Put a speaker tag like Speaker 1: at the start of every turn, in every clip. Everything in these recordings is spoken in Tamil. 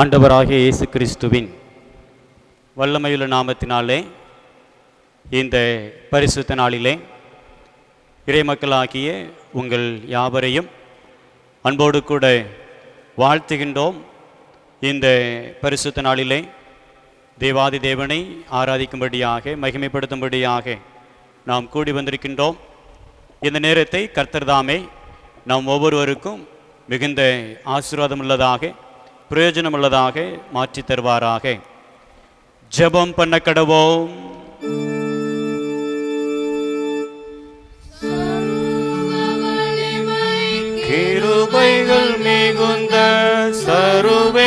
Speaker 1: ஆண்டவராகிய இயேசு கிறிஸ்துவின் வல்லமையுள்ள நாமத்தினாலே இந்த பரிசுத்த நாளிலே இறைமக்களாகிய உங்கள் யாவரையும் அன்போடு கூட வாழ்த்துகின்றோம். இந்த பரிசுத்த நாளிலே தேவாதி தேவனை ஆராதிக்கும்படியாக மகிமைப்படுத்தும்படியாக நாம் கூடி வந்திருக்கின்றோம். இந்த நேரத்தை கர்த்தர் தாமே நாம் ஒவ்வொருவருக்கும் மிகுந்த ஆசீர்வாதம் உள்ளதாக பிரயோஜனமுள்ளதாக மாற்றி தருவாராக. ஜெபம் பண்ண கடவோம். கிருபைகள் மிகுந்த சர்வேசா,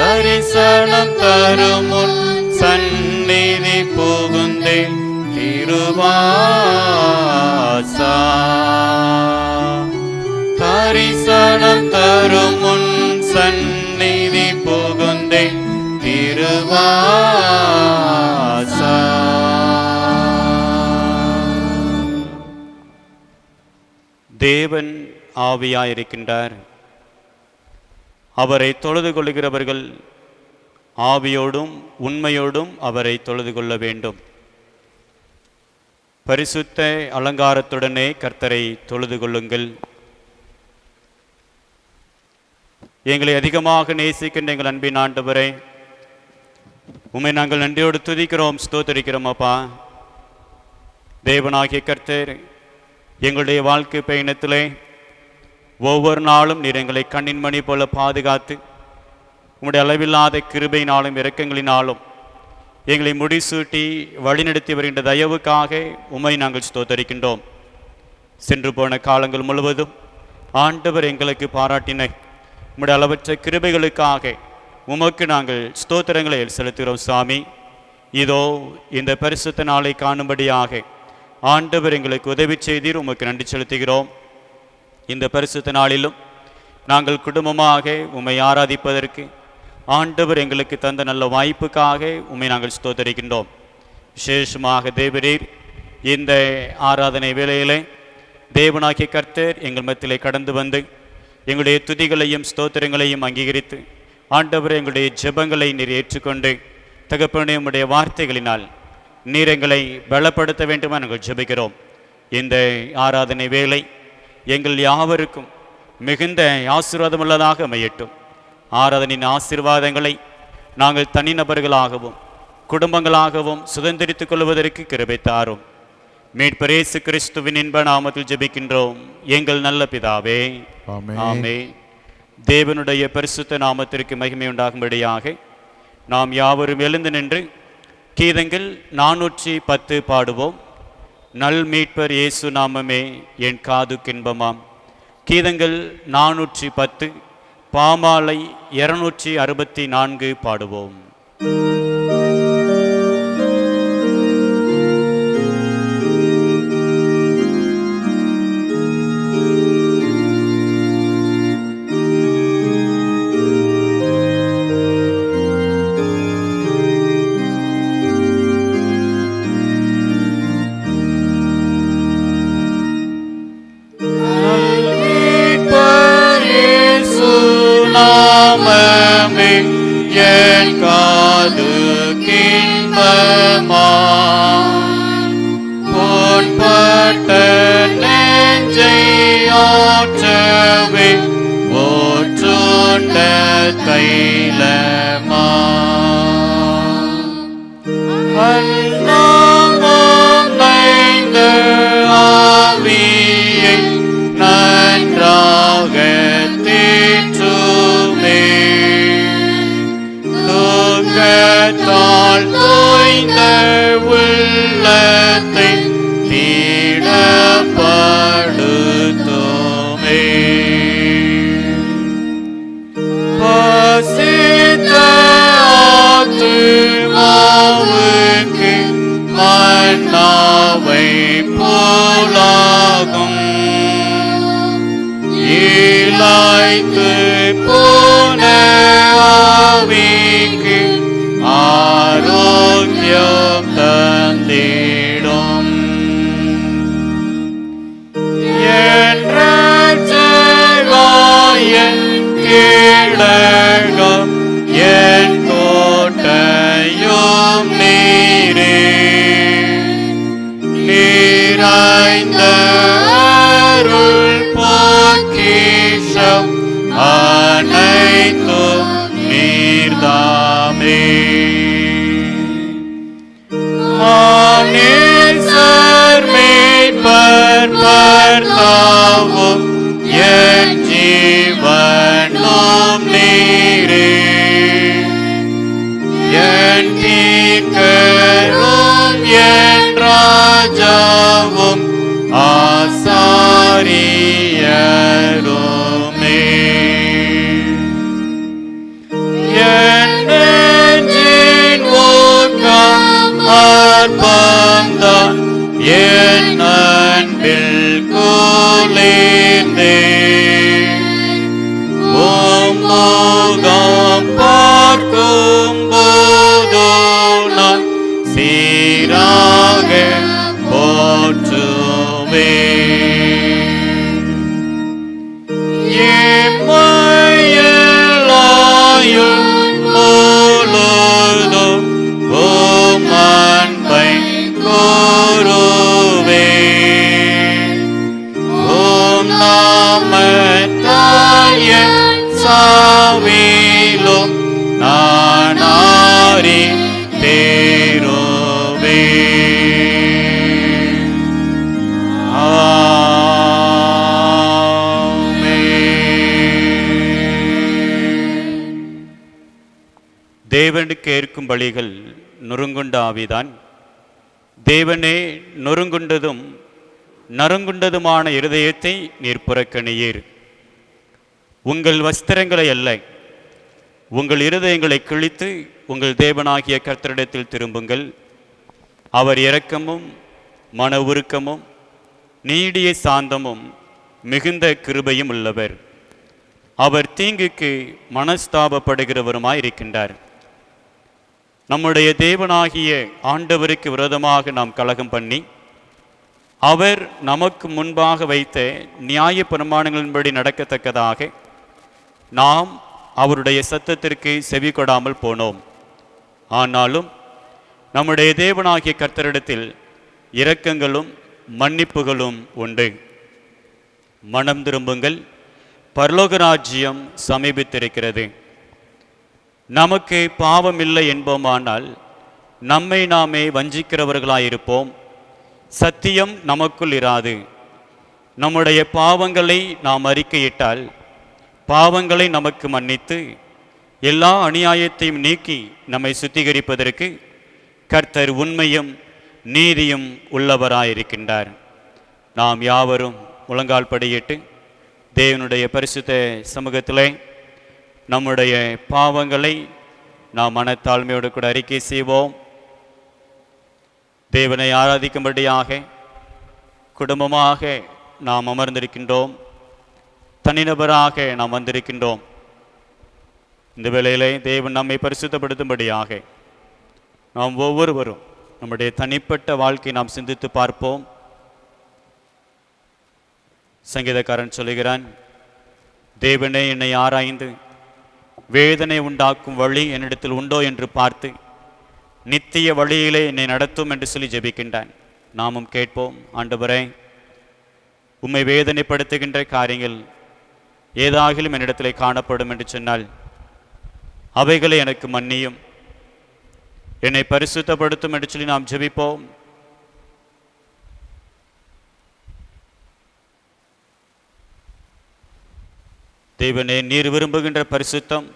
Speaker 1: தரிசனம் தரும் முன் சந்நிதி புகுந்தே திருவாசா, தரிசனம் தரும் முன் சந்நிதி புகுந்தே திருவாசா. தேவன் ஆவியாயிருக்கின்றார். அவரை தொழுது கொள்கிறவர்கள் ஆவியோடும் உண்மையோடும் அவரை தொழுது கொள்ள வேண்டும். பரிசுத்த அலங்காரத்துடனே கர்த்தரை தொழுது கொள்ளுங்கள். எங்களை அதிகமாக நேசிக்கின்ற எங்கள் அன்பின் ஆண்டவரே, உம்மை நாங்கள் நன்றியோடு துதிக்கிறோம், ஸ்தோத்தரிக்கிறோம். அப்பா தேவனாகிய கர்த்தர், எங்களுடைய வாழ்க்கை பயணத்திலே ஒவ்வொரு நாளும் நீர் எங்களை கண்ணின் மணி போல பாதுகாத்து உம்முடைய அளவில்லாத கிருபையினாலும் இரக்கங்களினாலும் எங்களை முடிசூட்டி வழிநடத்தி வருகின்ற தயவுக்காக உம்மை நாங்கள் ஸ்தோத்தரிக்கின்றோம். சென்று போன காலங்கள் முழுவதும் ஆண்டவர் எங்களுக்கு பாராட்டின உம்முடைய அளவற்ற கிருபைகளுக்காக உமக்கு நாங்கள் ஸ்தோத்திரங்களை செலுத்துகிறோம். சாமி, இதோ இந்த பரிசுத்த நாளை காணும்படியாக ஆண்டவர் எங்களுக்கு உதவி செய்தீர், உமக்கு நன்றி செலுத்துகிறோம். இந்த பரிசுத்த நாளிலும் நாங்கள் குடும்பமாக உம்மை ஆராதிப்பதற்கு ஆண்டவர் எங்களுக்கு தந்த நல்ல வாய்ப்புக்காக உம்மை நாங்கள் ஸ்தோத்தரிக்கின்றோம். விசேஷமாக தேவரீர் இந்த ஆராதனை வேளையிலே தேவனாகிய கர்த்தர் எங்கள் மத்தியிலே கடந்து வந்து எங்களுடைய துதிகளையும் ஸ்தோத்திரங்களையும் அங்கீகரித்து ஆண்டவர் எங்களுடைய ஜெபங்களை நீர் ஏற்றுக்கொண்டு தகப்பனே உம்முடைய வார்த்தைகளினால் நீர் எங்களை பலப்படுத்த வேண்டுமா நாங்கள் ஜெபிக்கிறோம். இந்த ஆராதனை வேளை எங்கள் யாவருக்கும் மிகுந்த ஆசீர்வாதமுள்ளதாக அமையட்டும். ஆராதனின் ஆசீர்வாதங்களை நாங்கள் தனிநபர்களாகவும் குடும்பங்களாகவும் சுதந்திரித்துக் கொள்வதற்கு கிருபை தாரும். மீட்பர் இயேசு கிறிஸ்துவின் இன்ப நாமத்தில் ஜெபிக்கின்றோம் எங்கள் நல்ல பிதாவே, ஆமென். தேவனுடைய பரிசுத்த நாமத்திற்கு மகிமை உண்டாகும்படியாக நாம் யாவரும் எழுந்து நின்று கீதங்கள் 410 பாடுவோம். நல் மீட்பர் இயேசு நாமமே என் காதுக்கின்பமாம். கீதங்கள் 410, பாமாலை 264 பாடுவோம். என் காதுக்கின்பமாம். பொன்பட்ட நெஞ்சை ஆற்றவே ஓற்றுண்ட தைலமாம். அன்னாமம் நைந்த ஆவியை நன்றாக தேற்றுமே. தாழ் தோய்ந்த உள்ளத்தை தீடப்படுத்துமே. பசித்த ஆத்துமாவுக்கு மன்னாவை போலாகும். இலாய்த்து போன ஆவிக்கு ஆரோக்கியம் தந்திடும். என்ற பார்க்கும் போதோ நான் சீராக போற்றுவே. சாவிலும் நானாரி தேரோவே. தேவனுக்கு ஏற்கும் பலிகள் நொறுங்குண்ட ஆவிதான். தேவனே நொறுங்குண்டதும் நறுங்குண்டதுமான இருதயத்தை நீர் புறக்கணியீர். உங்கள் வஸ்திரங்களை அல்ல, உங்கள் இருதயங்களை கிழித்து உங்கள் தேவனாகிய கர்த்தரிடத்தில் திரும்புங்கள். அவர் இரக்கமும் மன உருக்கமும் நீடிய சாந்தமும் மிகுந்த கிருபையும் உள்ளவர். அவர் தீங்குக்கு மனஸ்தாபப்படுகிறவருமாயிருக்கின்றார். நம்முடைய தேவனாகிய ஆண்டவருக்கு விரோதமாக நாம் கலகம் பண்ணி அவர் நமக்கு முன்பாக வைத்த நியாய பிரமாணங்களின்படி நடக்கத்தக்கதாக நாம் அவருடைய சத்தத்திற்கு செவி கொடாமல் போனோம். ஆனாலும் நம்முடைய தேவனாகிய கர்த்தரிடத்தில் இரக்கங்களும் மன்னிப்புகளும் உண்டு. மனம் திரும்புங்கள், பரலோக ராஜ்யம் சமீபித்திருக்கிறது. நமக்கு பாவம் இல்லை என்போமானால் நம்மை நாமே வஞ்சிக்கிறவர்களாயிருப்போம். சத்தியம் நமக்குள் இராது. நம்முடைய பாவங்களை நாம் அறிக்கையிட்டால் பாவங்களை நமக்கு மன்னித்து எல்லா அநியாயத்தையும் நீக்கி நம்மை சுத்திகரிப்பதற்கு கர்த்தர் உண்மையும் நீதியும் உள்ளவராயிருக்கின்றார். நாம் யாவரும் முழங்கால் படியிட்டு தேவனுடைய பரிசுத்த சமூகத்திலே நம்முடைய பாவங்களை நாம் மனத்தாழ்மையோடு கூட அறிக்கை செய்வோம். தேவனை ஆராதிக்கும்படியாக குடும்பமாக நாம் அமர்ந்திருக்கின்றோம். தனிநபராக நாம் வந்திருக்கின்றோம். இந்த வேளையிலே தேவன் நம்மை பரிசுத்தப்படுத்தும்படியாக நாம் ஒவ்வொருவரும் நம்முடைய தனிப்பட்ட வாழ்க்கை நாம் சிந்தித்து பார்ப்போம். சங்கீதக்காரன் சொல்லுகிறான், தேவனே என்னை ஆராய்ந்து வேதனை உண்டாக்கும் வழி என்னிடத்தில் உண்டோ என்று பார்த்து நித்திய வழியிலே என்னை நடத்தும் என்று சொல்லி ஜெபிக்கின்றான். நாமும் கேட்போம். ஆண்டவரே, உம்மை வேதனைப்படுத்துகின்ற காரியங்கள் ஏதாகிலும் என்னிடத்திலே காணப்படும் என்று சொன்னால் அவைகளை எனக்கு மன்னியும், என்னை பரிசுத்தப்படுத்தும் என்று சொல்லி நாம் ஜெபிப்போம். தேவனே, நீர் விரும்புகின்ற பரிசுத்தம்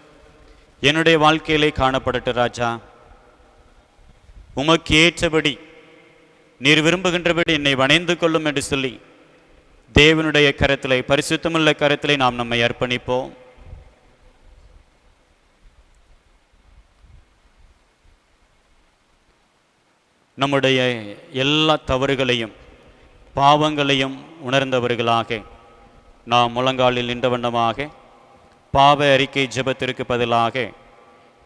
Speaker 1: என்னுடைய வாழ்க்கையிலே காணப்படட்டு ராஜா. உமக்கு ஏற்றபடி நீர் விரும்புகின்றபடி என்னை வணைந்து கொள்ளும் என்று சொல்லி தேவனுடைய கரத்திலே, பரிசுத்தமுள்ள கரத்திலே நாம் நம்மை அர்ப்பணிப்போம். நம்முடைய எல்லா தவறுகளையும் பாவங்களையும் உணர்ந்தவர்களாக நாம் முழங்காலில் நின்ற வண்ணமாக பாவ அறிக்கை ஜெபத்திற்கு பதிலாக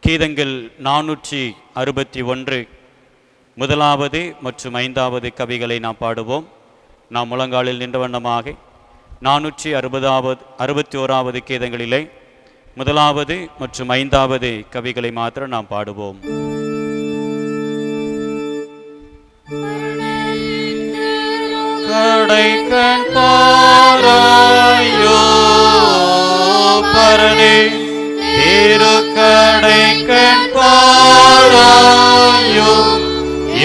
Speaker 1: கீதங்கள் 461 முதலாவது மற்றும் 5வது கவிகளை நாம் பாடுவோம். நாம் முழங்காலில் நின்ற வண்ணமாக 461வது கீதங்களிலே முதலாவது மற்றும் 5வது கவிகளை மாத்திரம் நாம் பாடுவோம். கடைக்கண் பாராயோ பரனே, திருக்கடைக்கண் பாராயோ,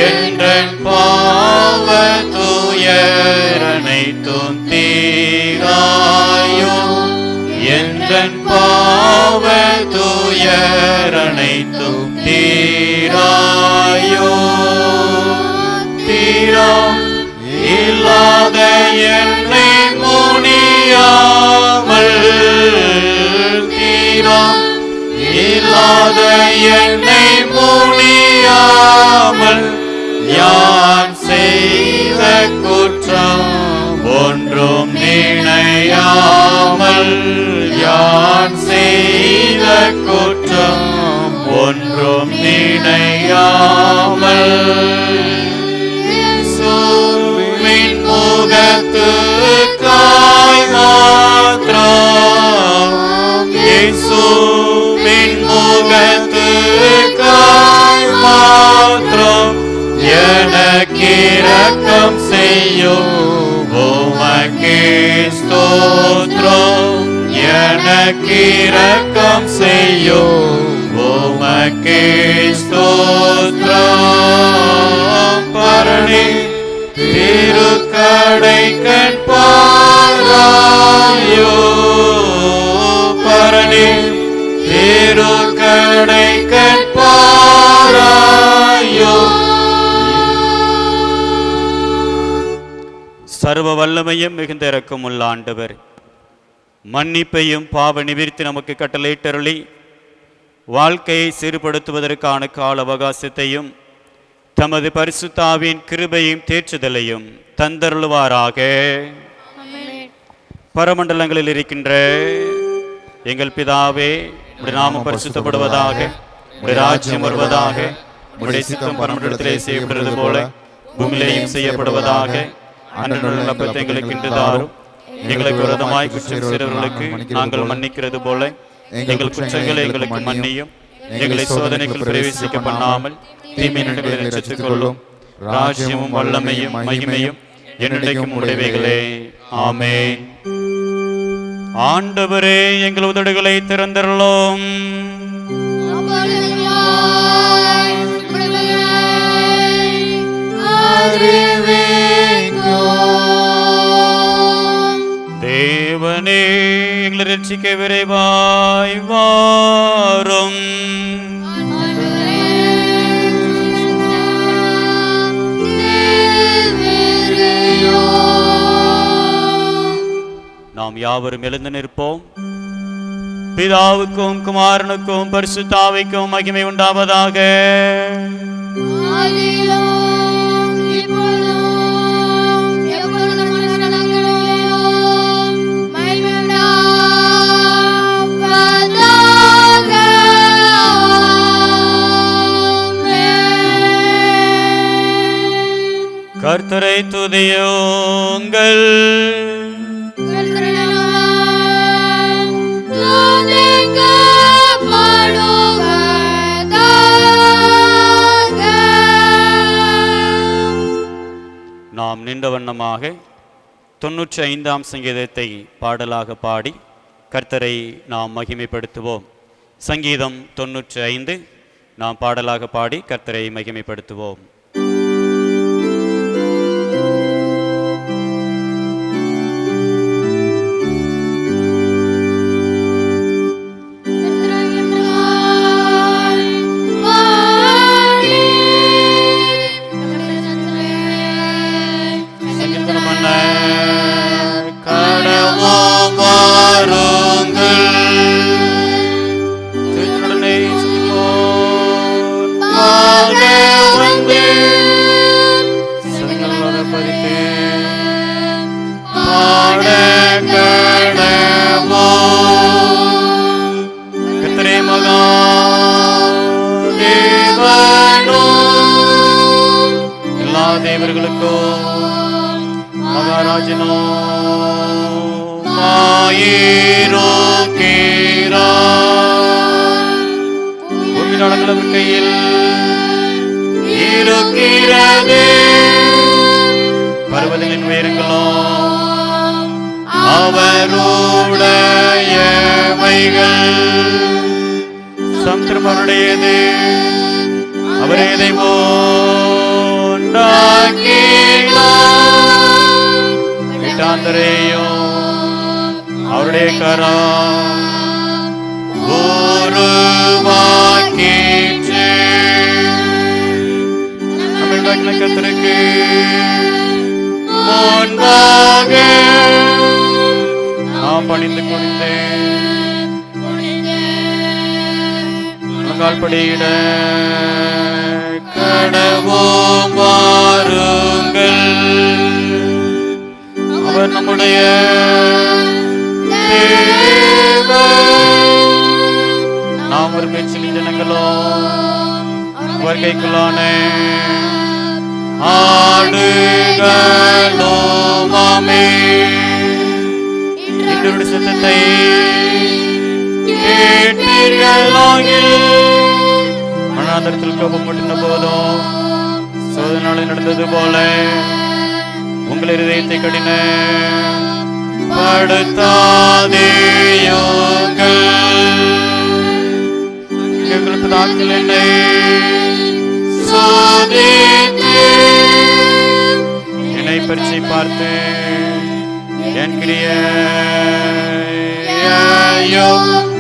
Speaker 1: என்றன் பாவ துயரனைத்தும் தீராயோ, என்றன் பாவ துயரனைத்தும் தீராயோ. தீரா இல்லாத என்னை முனியாமல், தீரா இல்லாத என்னை முனியாமல், யான் செய்த குற்றம் ஒன்றும் நினையாமல், யான் செய்த குற்றம் இயேசுவின் முகத்துக்காய் மாத்திரம், இயேசுவின் முகத்துக்காய் மாத்திரம் எனக்கு இரக்கம் செய்யும். உமக்கே ஸ்தோத்திரம், எனக்கு இரக்கம் செய்யும். உமக்கே ஸ்தோத்திரம். பரணி திருக்கடை கண் பாராயோ, பரணி திருக்கடை கண் பாராயோ. சர்வ வல்லமையும் மிகுந்த இரக்கமுள்ள ஆண்டவர், மன்னிப்பையும் பாவ நிவிர்த்தி நமக்கு கட்டளையிட்டருளி வாழ்க்கையை சீர்படுத்துவதற்கான கால அவகாசத்தையும் தமது பரிசுத்தாவின் கிருபையும் தேற்றுதலையும் தந்தருளுவாராக. பரமண்டலங்களில் இருக்கின்ற எங்கள் பிதாவே, உம்முடைய நாமம் பரிசுத்தப்படுவதாக, உம்முடைய ராஜ்யம் வருவதாக, உம்முடைய சித்தம் பரமண்டலத்திலே செய்யப்படுவது போல பூமியிலேயும் செய்யப்படுவதாக. அன்றைய அப்பத்தை எங்களுக்கு இன்று தாரும். எங்களுக்கு விரோதமாய் குற்றம் செய்தவர்களுக்கு நாங்கள் மன்னிக்கிறது போல எங்கள் குற்றங்களை எங்களுக்கு மன்னியும். எங்களை சோதனைக்குள் பிரவேசிக்க பண்ணாமல் தீமையினங்களை ரட்சித்துக் கொள்ளும். ராஜ்யமும் வல்லமையும் மகிமையும் என்னைக்கும் உடையவைகளே. ஆமென். ஆண்டவரே, எங்கள் உதடுகளை திறந்தருளும். தேவனே, எங்களை ரட்சிக்க விரைவாய் வாரும். நாம் யாவரும் எழுந்து நிற்போம். பிதாவுக்கும் குமாரனுக்கும் பரிசுத்தாவிக்கும் மகிமை உண்டாவதாக. கர்த்தரை துதியுங்கள். நாம் நின்ற வண்ணமாக 95ஆம் சங்கீதத்தை பாடலாக பாடி கர்த்தரை நாம் மகிமைப்படுத்துவோம். சங்கீதம் 95 நாம் பாடலாக பாடி கர்த்தரை மகிமைப்படுத்துவோம். கையில் இருக்கிறது. பர்வதங்களின் உயரங்களும் அவருடையவைகள். சமுத்திரம் அவருடையது, அவரே வீட்டாந்தரையும் அவருடைய கரம் உருவாக்கிற்று. நம்மை கர்த்தருக்கு முன்பாக நாம் பணிந்து கொண்டு கால்படியிட கடவோம் வாருங்கள். அவர் நம்முடைய தேவன். நாம் ஒரு பேச்சில் ஜனங்களோ வருகைக்குள்ளான ஆடுகளோமாமே. இன்றைய சத்தத்தை கேட்பீர்களாகில் மனாந்தரத்தில் கோபம் முட்டின போதும் சோதனை நடந்தது போல உங்கள் இதயத்தை கடின படுத்தாதேயுங்கள். எங்களுக்கு தாக்கல் என்னை சோதித்து என்னை பரிசை பார்த்து என் கிரியையையும்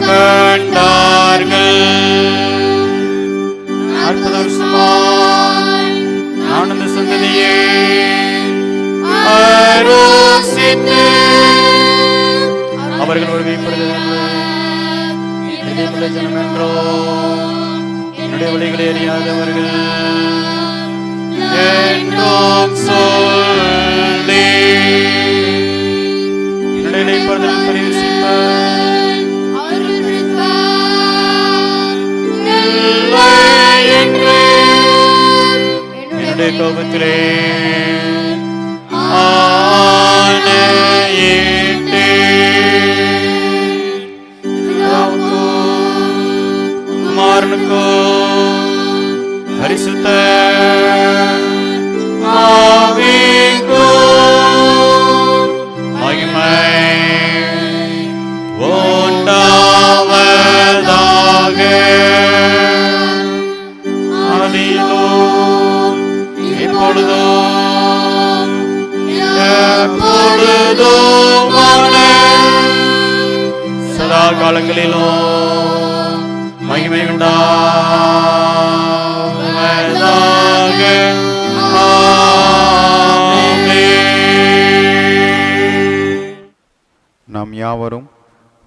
Speaker 1: கண்டார்கள். அற்புத வருஷமாய் நான் அந்த சந்ததியை ஆரோசித்து அவர்கள் ஒரு இதயமுள்ள ஜனம் என்றோ என்னுடைய வழிகளை அறியாதவர்கள் என்றும் சொல்லி என்னுடைய இளைப்பாறுதல் பரிசிப்பர் என்று என்னுடைய கோபத்திலே குமாரனுக்கோ பரிசுத்த ஆவிக்கோ மகிமை உண்டாவதாக. ஆதியிலும் இப்பொழுதும் எப்பொழுதுமான சதா காலங்களிலும் மகிமை உண்டாவதாக.
Speaker 2: நாம் யாவரும்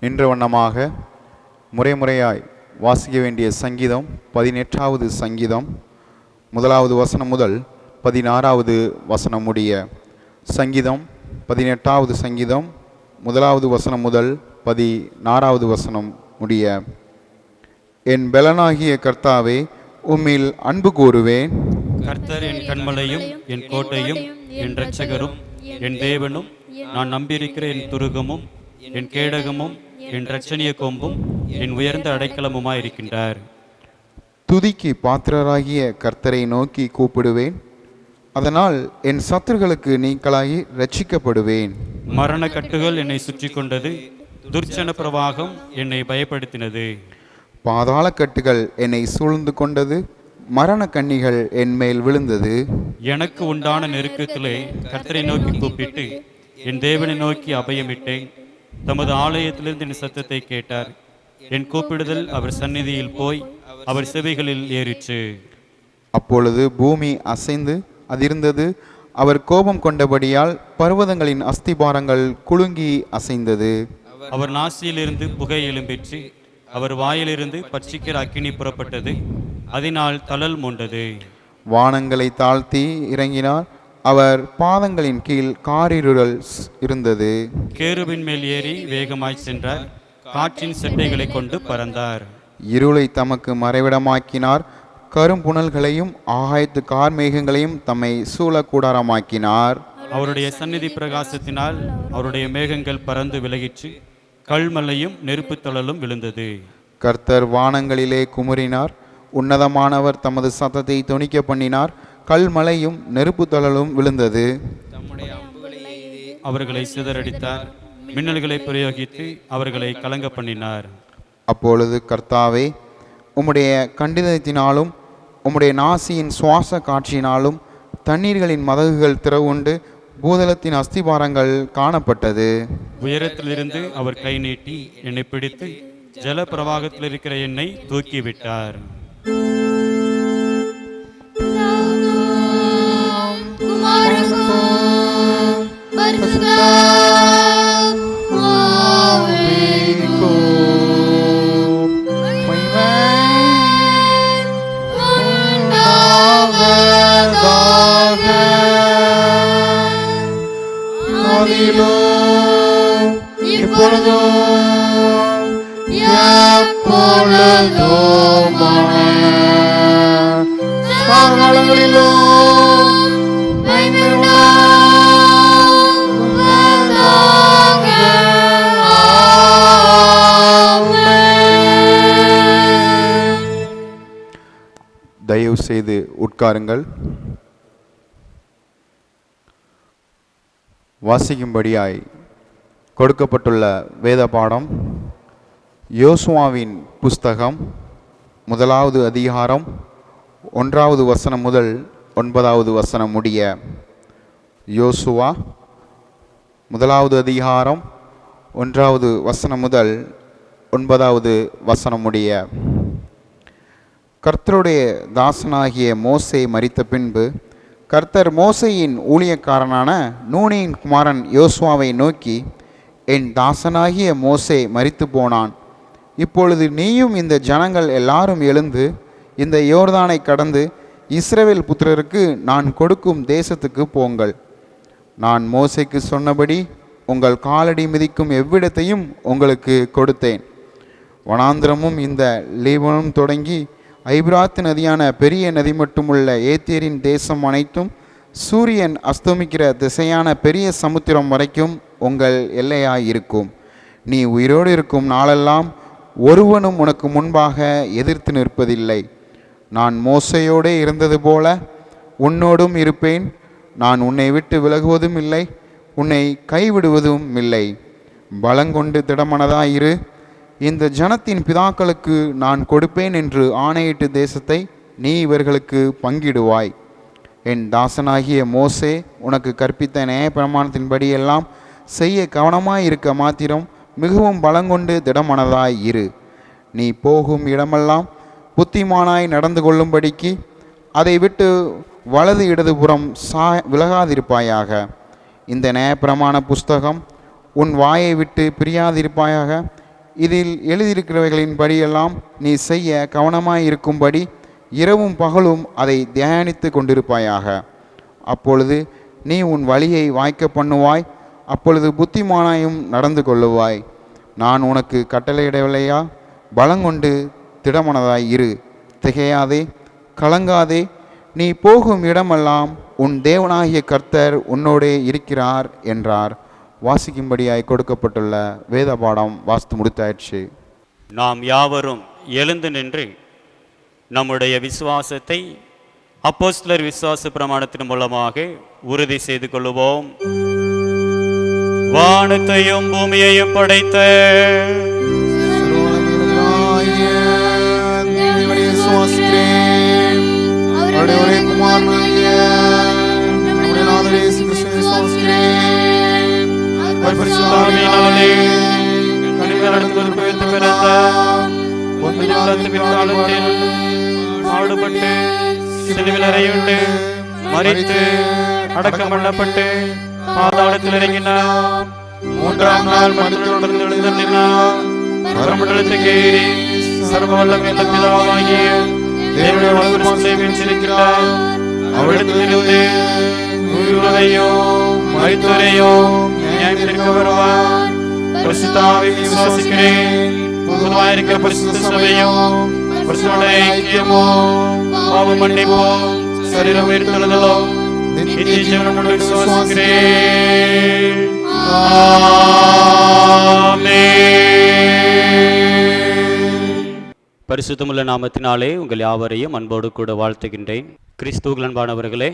Speaker 2: நின்ற வண்ணமாக முறையாய் வாசிக்க வேண்டிய சங்கீதம் 18வது சங்கீதம் 1வது வசனம் முதல் 16வது வசனம் முடிய. சங்கீதம் 18வது சங்கீதம் 1வது வசனம் முதல் 16வது வசனம் முடிய. என் பெலனாகிய கர்த்தாவே, உம்மில் அன்பு கூறுவேன்.
Speaker 1: கர்த்தர் என் கன்மலையும் என் கோட்டையும் என் இரட்சகரும் என் தேவனும் நான் நம்பியிருக்கிற என் துருகமும் என் கேடகமும் என் இரட்சணிய கொம்பும் என் உயர்ந்த அடைக்கலமுமாயிருக்கின்றார்.
Speaker 2: துதிக்கு பாத்திரராகிய கர்த்தரை நோக்கி கூப்பிடுவேன். அதனால் என் சத்துருகளுக்கு நீங்களாகி ரட்சிக்கப்படுவேன்.
Speaker 1: மரண கட்டுகள் என்னை சுற்றி கொண்டது, துர்ச்சன பிரவாகம் என்னை பயப்படுத்தினது.
Speaker 2: பாதாள கட்டுகள் என்னை சூழ்ந்து கொண்டது, மரண கண்ணிகள் என் மேல் விழுந்தது.
Speaker 1: எனக்கு உண்டான நெருக்கத்திலே கர்த்தரை நோக்கி கூப்பிட்டு என் தேவனை நோக்கி அபயமிட்டேன். தமது ஆலயத்திலிருந்து என் சத்தத்தை கேட்டார். என் கூப்பிடுதல் அவர் சந்நிதியில் போய் அவர் செவிகளில் ஏறிற்று.
Speaker 2: அப்பொழுது பூமி அசைந்து அதிர்ந்தது. அவர் கோபம் கொண்டபடியால் பர்வதங்களின் அஸ்திபாரங்கள் குலுங்கி அசைந்தது.
Speaker 1: அவர் நாசியிலிருந்து புகை எழும்பிற்று. அவர் வாயிலிருந்து பட்சிக்கிற அக்கினி புறப்பட்டது. அதனால் தழல் மூண்டது.
Speaker 2: வானங்களை தாழ்த்தி இறங்கினார். அவர் பாதங்களின் கீழ் காரிருள் இருந்தது.
Speaker 1: கேருபின் மேல் ஏறி வேகமாய் சென்றார். காற்றின் செட்டைகளை கொண்டு பறந்தார்.
Speaker 2: இருளை தமக்கு மறைவிடமாக்கினார். கரும்புணல்களையும் ஆகாயத்து கார்மேகங்களையும் தம்மை சூழக்கூடாரமாக்கினார்.
Speaker 1: அவருடைய சந்நிதி பிரகாசத்தினால் அவருடைய மேகங்கள் பறந்து விலகிற்று. கல்மலையும் நெருப்பு தழலும் விழுந்தது.
Speaker 2: கர்த்தர் வானங்களிலே குமுறினார். உன்னதமானவர் தமது சத்தத்தை தொனிக்க பண்ணினார். கல்மலையும் நெருப்பு தழலும் விழுந்தது.
Speaker 1: அவர்களை சிதறடித்தார். மின்னல்களை பிரயோகித்து அவர்களை கலங்க பண்ணினார்.
Speaker 2: அப்பொழுது கர்த்தாவே, உம்முடைய கண்டிதத்தினாலும் உம்முடைய நாசியின் சுவாச காட்சியினாலும் தண்ணீர்களின் மதகுகள் திறவுண்டு பூதலத்தின் அஸ்திபாரங்கள் காணப்பட்டது.
Speaker 1: உயரத்திலிருந்து அவர் கை நீட்டி என்னை பிடித்து ஜல பிரவாகத்தில் இருக்கிற என்னை தூக்கிவிட்டார்.
Speaker 2: இப்பொழுதும் எப்பொழுதுமான செய்து உட்காருங்கள். வாசிக்கும்படியாய் கொடுக்கப்பட்டுள்ள வேத பாடம் யோசுவாவின் புஸ்தகம் 1வது அதிகாரம் 1வது வசனம் முதல் 9வது வசனம் முடிய. யோசுவா 1வது அதிகாரம் 1வது வசனம் முதல் 9வது வசனம் முடிய. கர்த்தருடைய தாசனாகிய மோசே மரித்த பின்பு கர்த்தர் மோசேயின் ஊழியக்காரனான நூனின் குமாரன் யோசுவாவை நோக்கி, என் தாசனாகிய மோசே மரித்து போனான். இப்பொழுது நீயும் இந்த ஜனங்கள் எல்லாரும் எழுந்து இந்த யோர்தானை கடந்து இஸ்ரவேல் புத்திரருக்கு நான் கொடுக்கும் தேசத்துக்கு போங்கள். நான் மோசேக்கு சொன்னபடி உங்கள் காலடி மிதிக்கும் எவ்விடத்தையும் உங்களுக்கு கொடுத்தேன். வனாந்திரமும் இந்த லீபனும் தொடங்கி ஐபிராத்து நதியான பெரிய நதி மட்டுமுள்ள ஏத்தேரின் தேசம் அனைத்தும் சூரியன் அஸ்தமிக்கிற திசையான பெரிய சமுத்திரம் வரைக்கும் உங்கள் எல்லையாயிருக்கும். நீ உயிரோடு இருக்கும் நாளெல்லாம் ஒருவனும் உனக்கு முன்பாக எதிர்த்து நிற்பதில்லை. நான் மோசையோடே இருந்தது போல உன்னோடும் இருப்பேன். நான் உன்னை விட்டு விலகுவதும் இல்லை, உன்னை கைவிடுவதும் இல்லை. பலங்கொண்டு திடமனதாயிரு. இந்த ஜனத்தின் பிதாக்களுக்கு நான் கொடுப்பேன் என்று ஆணையிட்டு தேசத்தை நீ இவர்களுக்கு பங்கிடுவாய். என் தாசனாகிய மோசே உனக்கு கற்பித்த நியாய பிரமாணத்தின்படியெல்லாம் செய்ய கவனமாயிருக்க மாத்திரம் மிகவும் பலங்கொண்டு திடமனதாய் இரு. நீ போகும் இடமெல்லாம் புத்திமானாய் நடந்து கொள்ளும்படிக்கு அதை விட்டு வலது இடதுபுறம் விலகாதிருப்பாயாக. இந்த நியாயப்பிரமாண புஸ்தகம் உன் வாயை விட்டு பிரியாதிருப்பாயாக. இதில் எழுதியிருக்கிறவைகளின் படியெல்லாம் நீ செய்ய கவனமாயிருக்கும்படி இரவும் பகலும் அதை தியானித்து கொண்டிருப்பாயாக. அப்பொழுது நீ உன் வழியை வாய்க்க பண்ணுவாய், அப்பொழுது புத்திமானாயும் நடந்து கொள்ளுவாய். நான் உனக்கு கட்டளையிடவில்லையா? பலங்கொண்டு திடமனதாய் இரு, திகையாதே, கலங்காதே. நீ போகும் இடமெல்லாம் உன் தேவனாகிய கர்த்தர் உன்னோடே இருக்கிறார் என்றார். வாசிக்கும்படியாய் கொடுக்கப்பட்டுள்ள வேத பாடம் வாசித்து முடித்தாயிற்று.
Speaker 1: நாம் யாவரும் எழுந்து நின்று நம்முடைய விசுவாசத்தை அப்போஸ்தலர் விசுவாச பிரமாணத்தின் மூலமாக உறுதி செய்து கொள்வோம். வானத்தையும் பூமியையும் படைத்த பாடுபட்டு சிலுவையில் அறையுண்டு மரித்து அடக்கம் பண்ணப்பட்டு பாதாளத்தில் இறங்கினார். 3ஆம் நாள் மனிதனுடன் எழுந்தருளினார். பரமண்டலத்துக்கு ஏறி சர்வ வல்லமையுள்ள பிதாவாகிய தேவனுடைய வலதுபுறத்திலே வீற்றிருக்கிறார். அவ்விடத்திலிருந்து உயிருள்ளவரையோ மரித்தோரையோ நியாயம் தீர்க்க வருவார். பரிசுத்த ஆவியை விசுவாசிக்கிறேன். பொதுவாயிருக்கிற பரிசுத்த சபையும் பரிசுத்த ஐக்கியமும் பாவ மன்னிப்பும் சரீரம் உயிர்த்தெழுதலும் நித்திய ஜீவனும் விசுவாசிக்கிறேன். பரிசுத்தமுள்ள நாமத்தினாலே உங்கள் யாவரையும் அன்போடு கூட வாழ்த்துகின்றேன். கிறிஸ்துவுக்குள் அன்பானவர்களே,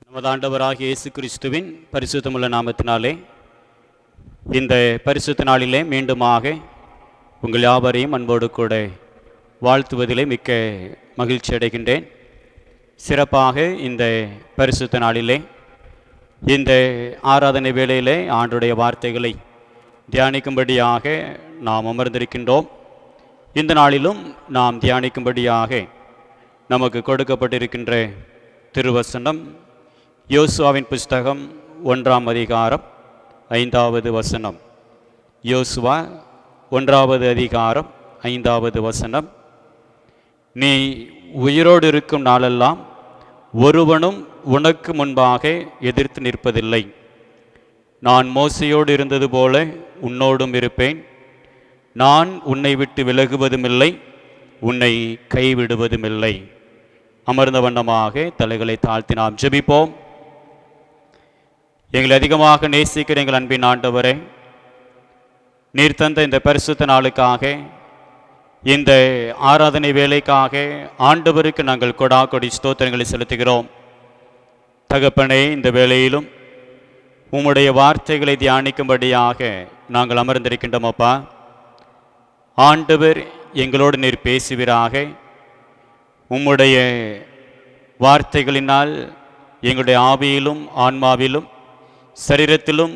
Speaker 1: நமது ஆண்டவராகிய இயேசு கிறிஸ்துவின் பரிசுத்தமுள்ள நாமத்தினாலே இந்த பரிசுத்த நாளிலே மீண்டுமாக உங்கள் யாவரையும் அன்போடு கூட வாழ்த்துவதிலே மிக்க மகிழ்ச்சி அடைகின்றேன். சிறப்பாக இந்த பரிசுத்த நாளிலே இந்த ஆராதனை வேளையிலே ஆண்டுடைய வார்த்தைகளை தியானிக்கும்படியாக நாம் அமர்ந்திருக்கின்றோம். இந்த நாளிலும் நாம் தியானிக்கும்படியாக நமக்கு கொடுக்கப்பட்டிருக்கின்ற திருவசனம் யோசுவாவின் புஸ்தகம் 1ஆம் அதிகாரம் 5வது வசனம். யோசுவா 1வது அதிகாரம் 5வது வசனம். நீ உயிரோடு இருக்கும் நாளெல்லாம் ஒருவனும் உனக்கு முன்பாக எதிர்த்து நிற்பதில்லை. நான் மோசையோடு இருந்தது போல உன்னோடும் இருப்பேன். நான் உன்னை விட்டு விலகுவதுமில்லை, உன்னை கைவிடுவதுமில்லை. அமர்ந்த வண்ணமாக தலைகளை தாழ்த்தி நாம் ஜெபிப்போம். எங்களை அதிகமாக நேசிக்கிற எங்கள் அன்பின் ஆண்டவரே, நீர் தந்த இந்த பரிசுத்த நாளுக்காக இந்த ஆராதனை வேலைக்காக ஆண்டவருக்கு நாங்கள் கொடி ஸ்தோத்திரங்களை செலுத்துகிறோம். தகப்பனே, இந்த வேளையிலும் உம்முடைய வார்த்தைகளை தியானிக்கும்படியாக நாங்கள் அமர்ந்திருக்கின்றோம். அப்பா, ஆண்டவர் எங்களோடு நீர் பேசுவீராக. உம்முடைய வார்த்தைகளினால் எங்களுடைய ஆவியிலும் ஆன்மாவிலும் சரீரத்திலும்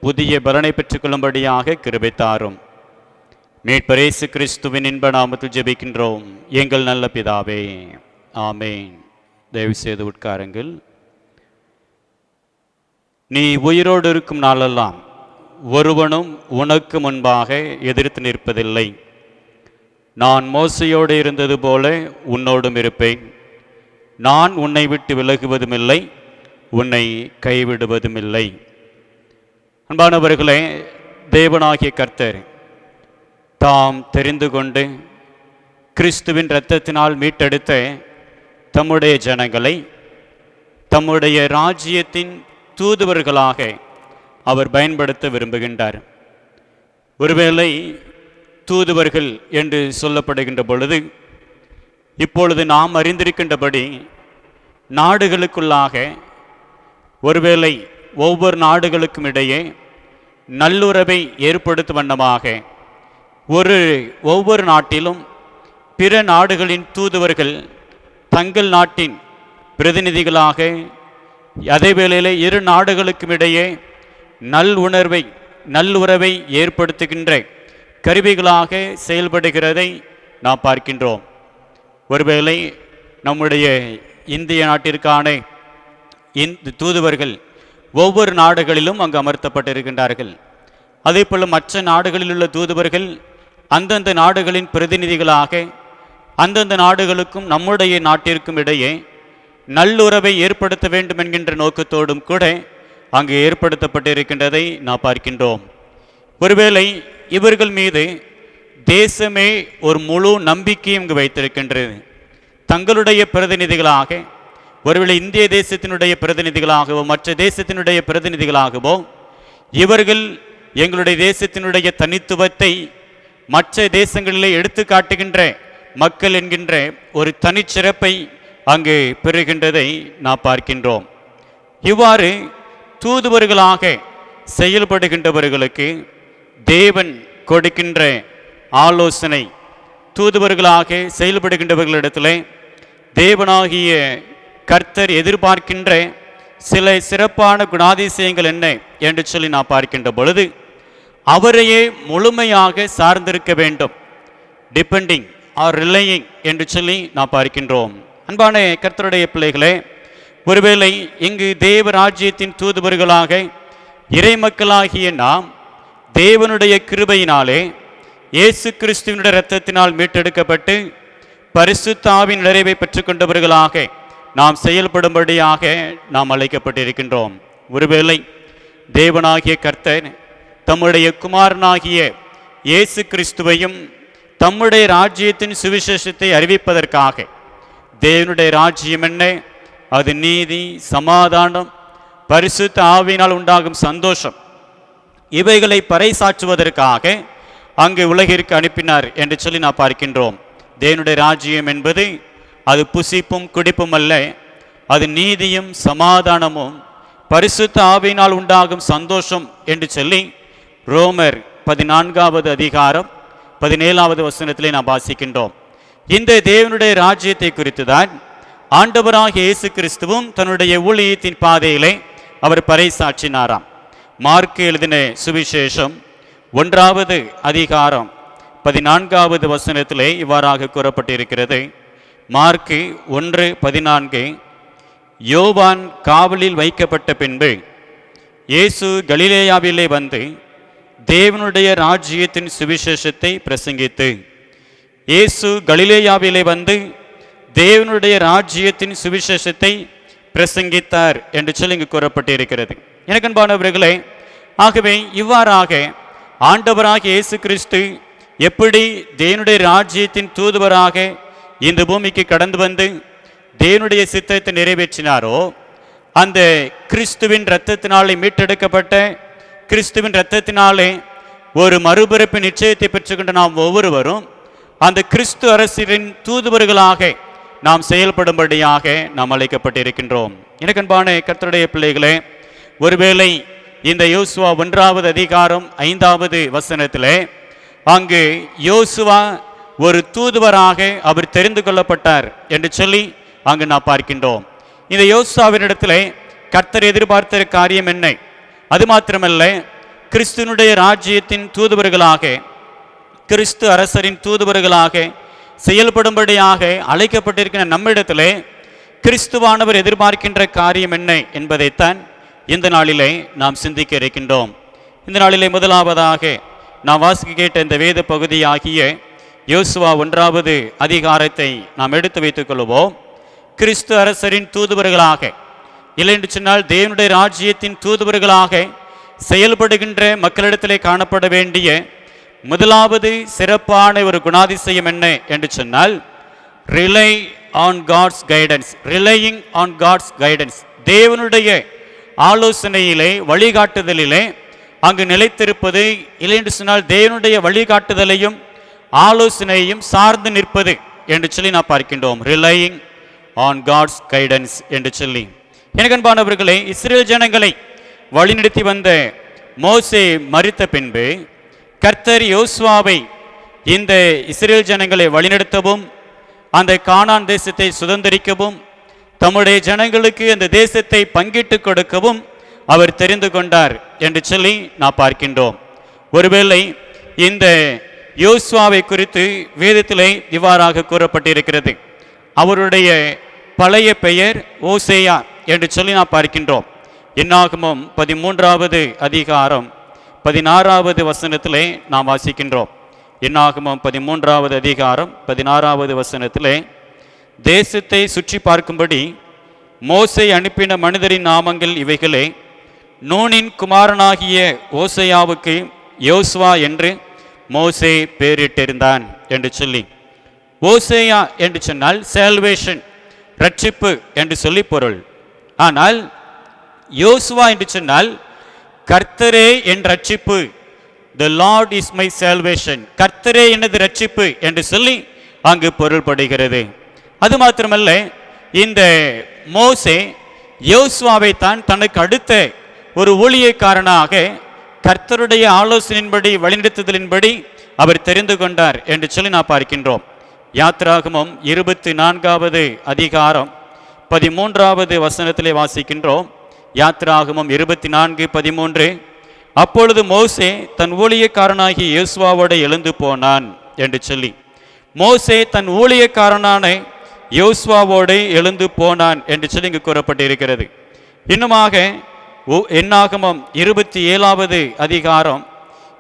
Speaker 1: புதிய பலனை பெற்றுக்கொள்ளும்படியாக கிருபை தாரும். மீட்பர் இயேசு கிறிஸ்துவின் இன்ப நாமத்தில் ஜெபிக்கின்றோம் எங்கள் நல்ல பிதாவே, ஆமேன். தயவு செய்து உட்காருங்கள். நீ உயிரோடு இருக்கும் நாளெல்லாம் ஒருவனும் உனக்கு முன்பாக எதிர்த்து நிற்பதில்லை. நான் மோசையோடு இருந்தது போல உன்னோடும் இருப்பேன். நான் உன்னை விட்டு விலகுவதுமில்லை, உன்னை கைவிடுவதுமில்லை. அன்பானவர்களே, தேவனாகிய கர்த்தர் தாம் தெரிந்து கொண்டு கிறிஸ்துவின் இரத்தத்தினால் மீட்டெடுத்த தம்முடைய ஜனங்களை தம்முடைய ராஜ்யத்தின் தூதுவர்களாக அவர் பயன்படுத்த விரும்புகின்றார். ஒருவேளை தூதுவர்கள் என்று சொல்லப்படுகின்ற பொழுது, இப்பொழுது நாம் அறிந்திருக்கின்றபடி நாடுகளுக்குள்ளாக ஒருவேளை ஒவ்வொரு நாடுகளுக்கும் இடையே நல்லுறவை ஏற்படுத்தும் வண்ணமாக ஒவ்வொரு நாட்டிலும் பிற நாடுகளின் தூதுவர்கள் தங்கள் நாட்டின் பிரதிநிதிகளாக, அதே வேளையில் இரு நாடுகளுக்கும் இடையே நல்லுறவை ஏற்படுத்துகின்ற கருவிகளாக செயல்படுகிறதை நாம் பார்க்கின்றோம். ஒருவேளை நம்முடைய இந்திய நாட்டிற்கான இந்த தூதுவர்கள் ஒவ்வொரு நாடுகளிலும் அங்கு அமர்த்தப்பட்டிருக்கின்றார்கள். அதே போல் மற்ற நாடுகளில் உள்ள தூதுவர்கள் அந்தந்த நாடுகளின் பிரதிநிதிகளாக அந்தந்த நாடுகளுக்கும் நம்முடைய நாட்டிற்கும் இடையே நல்லுறவை ஏற்படுத்த வேண்டும் என்கின்ற நோக்கத்தோடும் கூட அங்கு ஏற்படுத்தப்பட்டிருக்கின்றதை நாம் பார்க்கின்றோம். ஒருவேளை இவர்கள் மீது தேசமே ஒரு முழு நம்பிக்கையும் இங்கு வைத்திருக்கின்றது. தங்களுடைய பிரதிநிதிகளாக, ஒருவேளை இந்திய தேசத்தினுடைய பிரதிநிதிகளாகவோ மற்ற தேசத்தினுடைய பிரதிநிதிகளாகவோ இவர்கள் எங்களுடைய தேசத்தினுடைய தனித்துவத்தை மற்ற தேசங்களிலே எடுத்து காட்டுகின்ற மக்கள் என்கின்ற ஒரு தனிச்சிறப்பை அங்கு பெறுகின்றதை நாம் பார்க்கின்றோம். இவ்வாறு தூதுவர்களாக செயல்படுகின்றவர்களுக்கு தேவன் கொடுக்கின்ற ஆலோசனை, தூதுவர்களாக செயல்படுகின்றவர்களிடத்தில் தேவனாகிய கர்த்தர் எதிர்பார்க்கின்ற சில சிறப்பான குணாதிசயங்கள் என்ன என்று சொல்லி நான் பார்க்கின்ற பொழுது, அவரையே முழுமையாக சார்ந்திருக்க வேண்டும். டிபெண்டிங் ஆர் ரிலையிங் என்று சொல்லி நான் பார்க்கின்றோம். அன்பான கர்த்தருடைய பிள்ளைகளே, ஒருவேளை இங்கு தேவ ராஜ்யத்தின் தூதுவர்களாக இறைமக்களாகிய நாம் தேவனுடைய கிருபையினாலே இயேசு கிறிஸ்துவினுடைய இரத்தத்தினால் மீட்டெடுக்கப்பட்டு பரிசுத்த ஆவியின் நிறைவை பெற்றுக்கொண்டவர்களாக நாம் செயல்படும்படியாக நாம் அழைக்கப்பட்டிருக்கின்றோம். ஒருவேளை தேவனாகிய கர்த்தர் தம்முடைய குமாரனாகிய இயேசு கிறிஸ்துவையும் தம்முடைய ராஜ்யத்தின் சுவிசேஷத்தை அறிவிப்பதற்காக, தேவனுடைய ராஜ்யம் என்ன, அது நீதி, சமாதானம், பரிசுத்த ஆவியினால் உண்டாகும் சந்தோஷம், இவைகளை பறைசாற்றுவதற்காக அங்கு உலகிற்கு அனுப்பினார் என்று சொல்லி நாம் பார்க்கின்றோம். தேவனுடைய ராஜ்யம் என்பது அது புசிப்பும் குடிப்பும் அல்ல, அது நீதியும் சமாதானமும் பரிசுத்த ஆவியினால் உண்டாகும் சந்தோஷம் என்று சொல்லி ரோமர் 14வது அதிகாரம் 17வது வசனத்திலே நாம் வாசிக்கின்றோம். இந்த தேவனுடைய ராஜ்யத்தை குறித்து தான் ஆண்டவராகிய இயேசு கிறிஸ்துவும் தன்னுடைய ஊழியத்தின் பாதையிலே அவர் பறைசாற்றினாராம். மார்க்கு எழுதின சுவிசேஷம் 1வது அதிகாரம் 14வது வசனத்திலே இவ்வாறாக கூறப்பட்டிருக்கிறது. மார்க்கு 1:14, யோவான் காவலில் வைக்கப்பட்ட பின்பு இயேசு கலிலேயாவிலே வந்து தேவனுடைய ராஜ்யத்தின் சுவிசேஷத்தை பிரசங்கித்து, இயேசு கலிலேயாவிலே வந்து தேவனுடைய ராஜ்யத்தின் சுவிசேஷத்தை பிரசங்கித்தார் என்று சொல்லி இங்கு கூறப்பட்டிருக்கிறது. எனக்கு அன்பானவர்களே, ஆகவே இவ்வாறாக ஆண்டவராக இயேசு கிறிஸ்து எப்படி தேவனுடைய ராஜ்யத்தின் தூதுவராக இந்த பூமிக்கு கடந்து வந்து தேவனுடைய சித்தத்தை நிறைவேற்றினாரோ, அந்த கிறிஸ்துவின் இரத்தத்தினாலே மீட்டெடுக்கப்பட்ட கிறிஸ்துவின் இரத்தத்தினாலே ஒரு மறுபிறப்பு நிச்சயத்தை பெற்றுக்கொண்ட நாம் ஒவ்வொருவரும் அந்த கிறிஸ்து அரசின் தூதுவர்களாக நாம் செயல்படும்படியாக நாம் அழைக்கப்பட்டிருக்கின்றோம். எனக்கு அன்பான கர்த்தருடைய பிள்ளைகளே, ஒருவேளை இந்த யோசுவா 1வது அதிகாரம் 5வது வசனத்திலே அங்கு யோசுவா ஒரு தூதுவராக அவர் தெரிந்து கொள்ளப்பட்டார் என்று சொல்லி அங்கு நாம் பார்க்கின்றோம். இந்த யோசுவாவினிடத்திலே கர்த்தர் எதிர்பார்த்த காரியம் என்ன? அது மாத்திரமல்ல, கிறிஸ்துவனுடைய ராஜ்யத்தின் தூதுவர்களாக, கிறிஸ்து அரசரின் தூதுவர்களாக செயல்படும்படியாக அழைக்கப்பட்டிருக்கிற நம்மிடத்திலே கிறிஸ்துவானவர் எதிர்பார்க்கின்ற காரியம் என்ன என்பதைத்தான் இந்த நாளிலே நாம் சிந்திக்க இருக்கின்றோம். இந்த நாளிலே முதலாவதாக நாம் வாசிக்க கேட்ட இந்த வேத பகுதியாகிய யோசுவா 1வது அதிகாரத்தை நாம் எடுத்து வைத்துக் கொள்வோம். கிறிஸ்து அரசரின் தூதுவர்களாக, இல்லை என்று சொன்னால் தேவனுடைய ராஜ்யத்தின் தூதுவர்களாக செயல்படுகின்ற மக்களிடத்திலே காணப்பட வேண்டிய முதலாவது சிறப்பான ஒரு குணாதிசயம் என்ன என்று சொன்னால், rely on God's guidance. Relying on God's guidance. தேவனுடைய ஆலோசனையிலே, வழிகாட்டுதலிலே அங்கு நிலைத்திருப்பது, இல்லை என்று சொன்னால் தேவனுடைய வழிகாட்டுதலையும் ஆலோசனையும் சார்ந்து நிற்பது என்று சொல்லி நாம் பார்க்கின்றோம். ரிலையிங் ஆன் காட்ஸ் கைடன்ஸ் என்று சொல்லி. எனக்கு அன்பானவர்களே, இஸ்ரேல் ஜனங்களை வழிநடத்தி வந்த மோசே மரித்த பின்பு கர்த்தர் யோசுவாவை இந்த இஸ்ரேல் ஜனங்களை வழிநடத்தவும், அந்த கானான் தேசத்தை சுதந்திரிக்கவும், தம்முடைய ஜனங்களுக்கு அந்த தேசத்தை பங்கிட்டு கொடுக்கவும் அவர் தெரிந்து கொண்டார் என்று சொல்லி நாம் பார்க்கின்றோம். ஒருவேளை இந்த யோசுவாவை குறித்து வேதத்திலே இவ்வாறாக கூறப்பட்டிருக்கிறது. அவருடைய பழைய பெயர் ஓசேயா என்று சொல்லி நாம் பார்க்கின்றோம். என்னாகமம் 13வது அதிகாரம் 16வது வசனத்திலே நாம் வாசிக்கின்றோம். என்னாகமம் 13வது அதிகாரம் 16வது வசனத்திலே, தேசத்தை சுற்றி பார்க்கும்படி மோசே அனுப்பின மனிதரின் நாமங்கள் இவைகளே. நூனின் குமாரனாகிய ஓசையாவுக்கு யோசுவா என்று மோசே பெயரிட்டிருந்தான் என்று சொல்லி. ஓசேயா என்று சொன்னால் சால்வேஷன், ரட்சிப்பு என்று சொல்லி பொருள். ஆனால் யோசுவா என்று சொன்னால் கர்த்தரே என் ரட்சிப்பு, the Lord is my salvation, கர்த்தரே எனது ரட்சிப்பு என்று சொல்லி அங்கு பொருள்படுகிறது. அது மாத்திரமல்ல, இந்த மோசே யோசுவாவை தான் தனக்கு அடுத்த ஒரு ஊழியக்காரனாக கர்த்தருடைய ஆலோசனையின்படி, வழிநடத்துதலின்படி அவர் தெரிந்து கொண்டார் என்று சொல்லி நான் பார்க்கின்றோம். யாத்ராகமம் 24வது அதிகாரம் 13வது வசனத்திலே வாசிக்கின்றோம். யாத்ராகமம் 24:13, அப்பொழுது மோசே தன் ஊழியக்காரனாகிய யோசுவாவோடு எழுந்து போனான் என்று சொல்லி. மோசே தன் ஊழியக்காரனான யோசுவாவோடு எழுந்து போனான் என்று சொல்லி இங்கு கூறப்பட்டிருக்கிறது. இன்னுமாக என்னாகமம் 27வது அதிகாரம்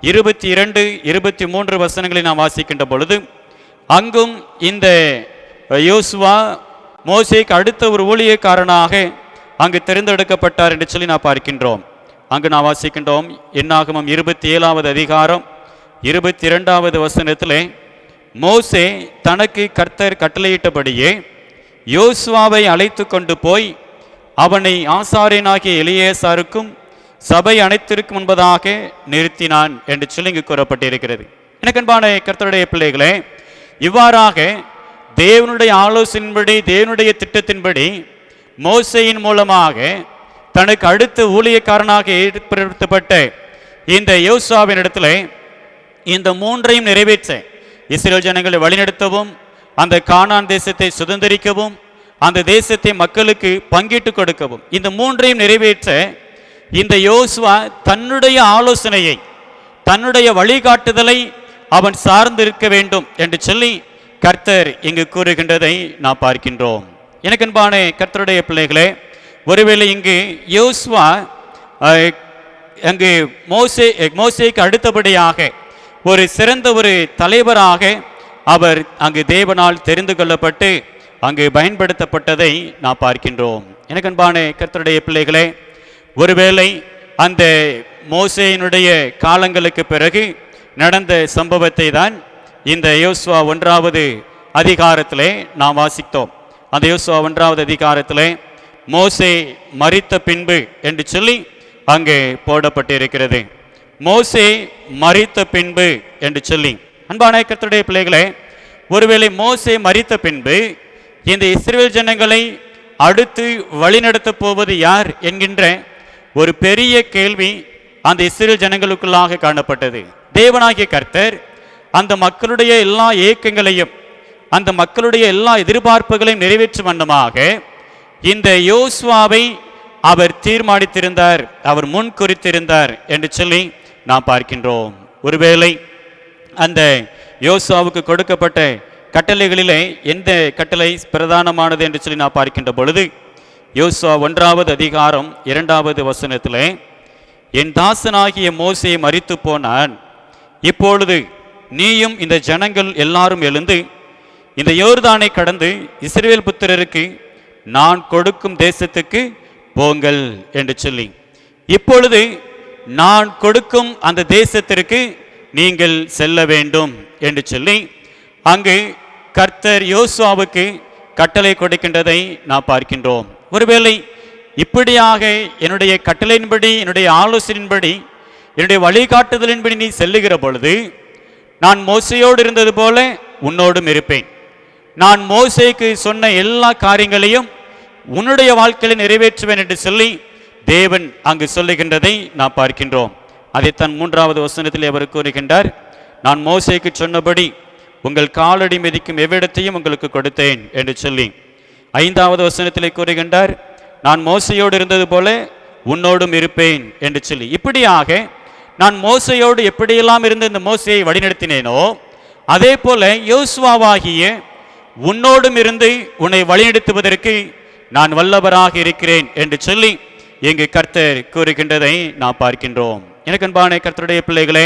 Speaker 1: 22, 23 வசனங்களை நாம் வாசிக்கின்ற பொழுது அங்கும் இந்த யோசுவா மோசேக்கு அடுத்த ஒரு ஊழியக்காரனாக அங்கு தேர்ந்தெடுக்கப்பட்டார் என்று சொல்லி நான் பார்க்கின்றோம். அங்கு நான் வாசிக்கின்றோம். என்னாகமம் 27வது அதிகாரம் 22வது வசனத்திலே, மோசே தனக்கு கர்த்தர் கட்டளையிட்டபடியே யோசுவாவை அழைத்து கொண்டு போய் அவனை ஆசாரியனாகிய எலியேசாருக்கும் சபை அனைத்திற்கும் முன்பதாக நிறுத்தினான் என்று சொல்லி இங்கு கூறப்பட்டிருக்கிறது. எனக்கு அன்பான கர்த்தருடைய பிள்ளைகளே, இவ்வாறாக தேவனுடைய ஆலோசனையின்படி, தேவனுடைய திட்டத்தின்படி மோசேயின் மூலமாக தனக்கு அடுத்த ஊழியக்காரனாக ஏற்படுத்தப்பட்ட இந்த யோசுவாவின் இடத்துல இந்த மூன்றையும் நிறைவேற்ற, இஸ்ரேல் ஜனங்களை வழிநடத்தவும், அந்த கானான் தேசத்தை சுதந்திரிக்கவும், அந்த தேசத்தை மக்களுக்கு பங்கிட்டு கொடுக்கவும், இந்த மூன்றையும் நிறைவேற்ற இந்த யோசுவா தன்னுடைய ஆலோசனையை, தன்னுடைய வழிகாட்டுதலை அவன் சார்ந்திருக்க வேண்டும் என்று சொல்லி கர்த்தர் இங்கு கூறுகின்றதை நாம் பார்க்கின்றோம். எனக்கு அன்பான கர்த்தருடைய பிள்ளைகளே, ஒருவேளை இங்கு யோசுவா அங்கு மோசேக்கு அடுத்தபடியாக ஒரு சிறந்த ஒரு தலைவராக அவர் அங்கு தேவனால் தெரிந்து கொள்ளப்பட்டு அங்கு பயன்படுத்தப்பட்டதை நாம் பார்க்கின்றோம். எனக்கு அன்பான கர்த்தருடைய பிள்ளைகளே, ஒருவேளை அந்த மோசேயினுடைய காலங்களுக்கு பிறகு நடந்த சம்பவத்தை தான் இந்த யோசுவா 1வது அதிகாரத்திலே நாம் வாசித்தோம். அந்த யோசுவா 1வது அதிகாரத்திலே மோசே மரித்த பின்பு என்று சொல்லி அங்கே போடப்பட்டிருக்கிறது. மோசே மரித்த பின்பு என்று சொல்லி. அன்பான கர்த்தருடைய பிள்ளைகளே, ஒருவேளை மோசே மரித்த பின்பு இந்த இஸ்ரவேல் ஜனங்களை அடுத்து வழிநடத்தப் போவது யார் என்கின்ற ஒரு பெரிய கேள்வி அந்த இஸ்ரவேல் ஜனங்களுக்குள்ளாக காணப்பட்டது. தேவனாகிய கர்த்தர் அந்த மக்களுடைய எல்லா ஏக்கங்களையும் அந்த மக்களுடைய எல்லா எதிர்பார்ப்புகளையும் நிறைவேற்றும் வண்ணமாக இந்த யோசுவாவை அவர் தீர்மானித்திருந்தார், அவர் முன் குறித்திருந்தார் என்று சொல்லி நாம் பார்க்கின்றோம். ஒருவேளை அந்த யோசுவாவுக்கு கொடுக்கப்பட்ட கட்டளைகளிலே எந்த கட்டளை பிரதானமானது என்று சொல்லி நான் பார்க்கின்ற பொழுது, யோசுவா 1வது அதிகாரம் 2வது வசனத்திலே, என் தாசனாகிய மோசே மரித்து போனான், இப்பொழுது நீயும் இந்த ஜனங்கள் எல்லாரும் எழுந்து இந்த யோர்தானை கடந்து இஸ்ரவேல் புத்திரருக்கு நான் கொடுக்கும் தேசத்துக்கு போங்கள் என்று சொல்லி, இப்பொழுது நான் கொடுக்கும் அந்த தேசத்திற்கு நீங்கள் செல்ல வேண்டும் என்று சொல்லி அங்கு கர்த்தர் யோசுவாவுக்கு கட்டளை கொடுக்கின்றதை நாம் பார்க்கின்றோம். ஒருவேளை இப்படியாக என்னுடைய கட்டளையின்படி, என்னுடைய ஆலோசனையின்படி, என்னுடைய வழிகாட்டுதலின்படி நீ செல்லுகிற பொழுது நான் மோசையோடு இருந்தது போல உன்னோடும் இருப்பேன். நான் மோசேக்கு சொன்ன எல்லா காரியங்களையும் உன்னுடைய வாழ்க்கையில் நிறைவேற்றுவேன் என்று சொல்லி தேவன் அங்கு சொல்லுகின்றதை நாம் பார்க்கின்றோம். அதைத்தான் 3வது வசனத்தில் அவர் கூறுகின்றார், நான் மோசேக்கு சொன்னபடி உங்கள் காலடி மிதிக்கும் எவ்விடத்தையும் உங்களுக்கு கொடுத்தேன் என்று சொல்லி 5வது வசனத்திலே கூறுகின்றார், நான் மோசையோடு இருந்தது போல உன்னோடும் இருப்பேன் என்று சொல்லி, இப்படியாக நான் மோசையோடு எப்படியெல்லாம் இருந்து இந்த மோசையை வழிநடத்தினேனோ அதே போல யோசுவாவாகிய உன்னோடும் இருந்து உன்னை வழிநடத்துவதற்கு நான் வல்லவராக இருக்கிறேன் என்று சொல்லி இங்கு கர்த்தர் கூறுகின்றதை நாம் பார்க்கின்றோம். எனக்கு அன்பான கர்த்தருடைய பிள்ளைகளே,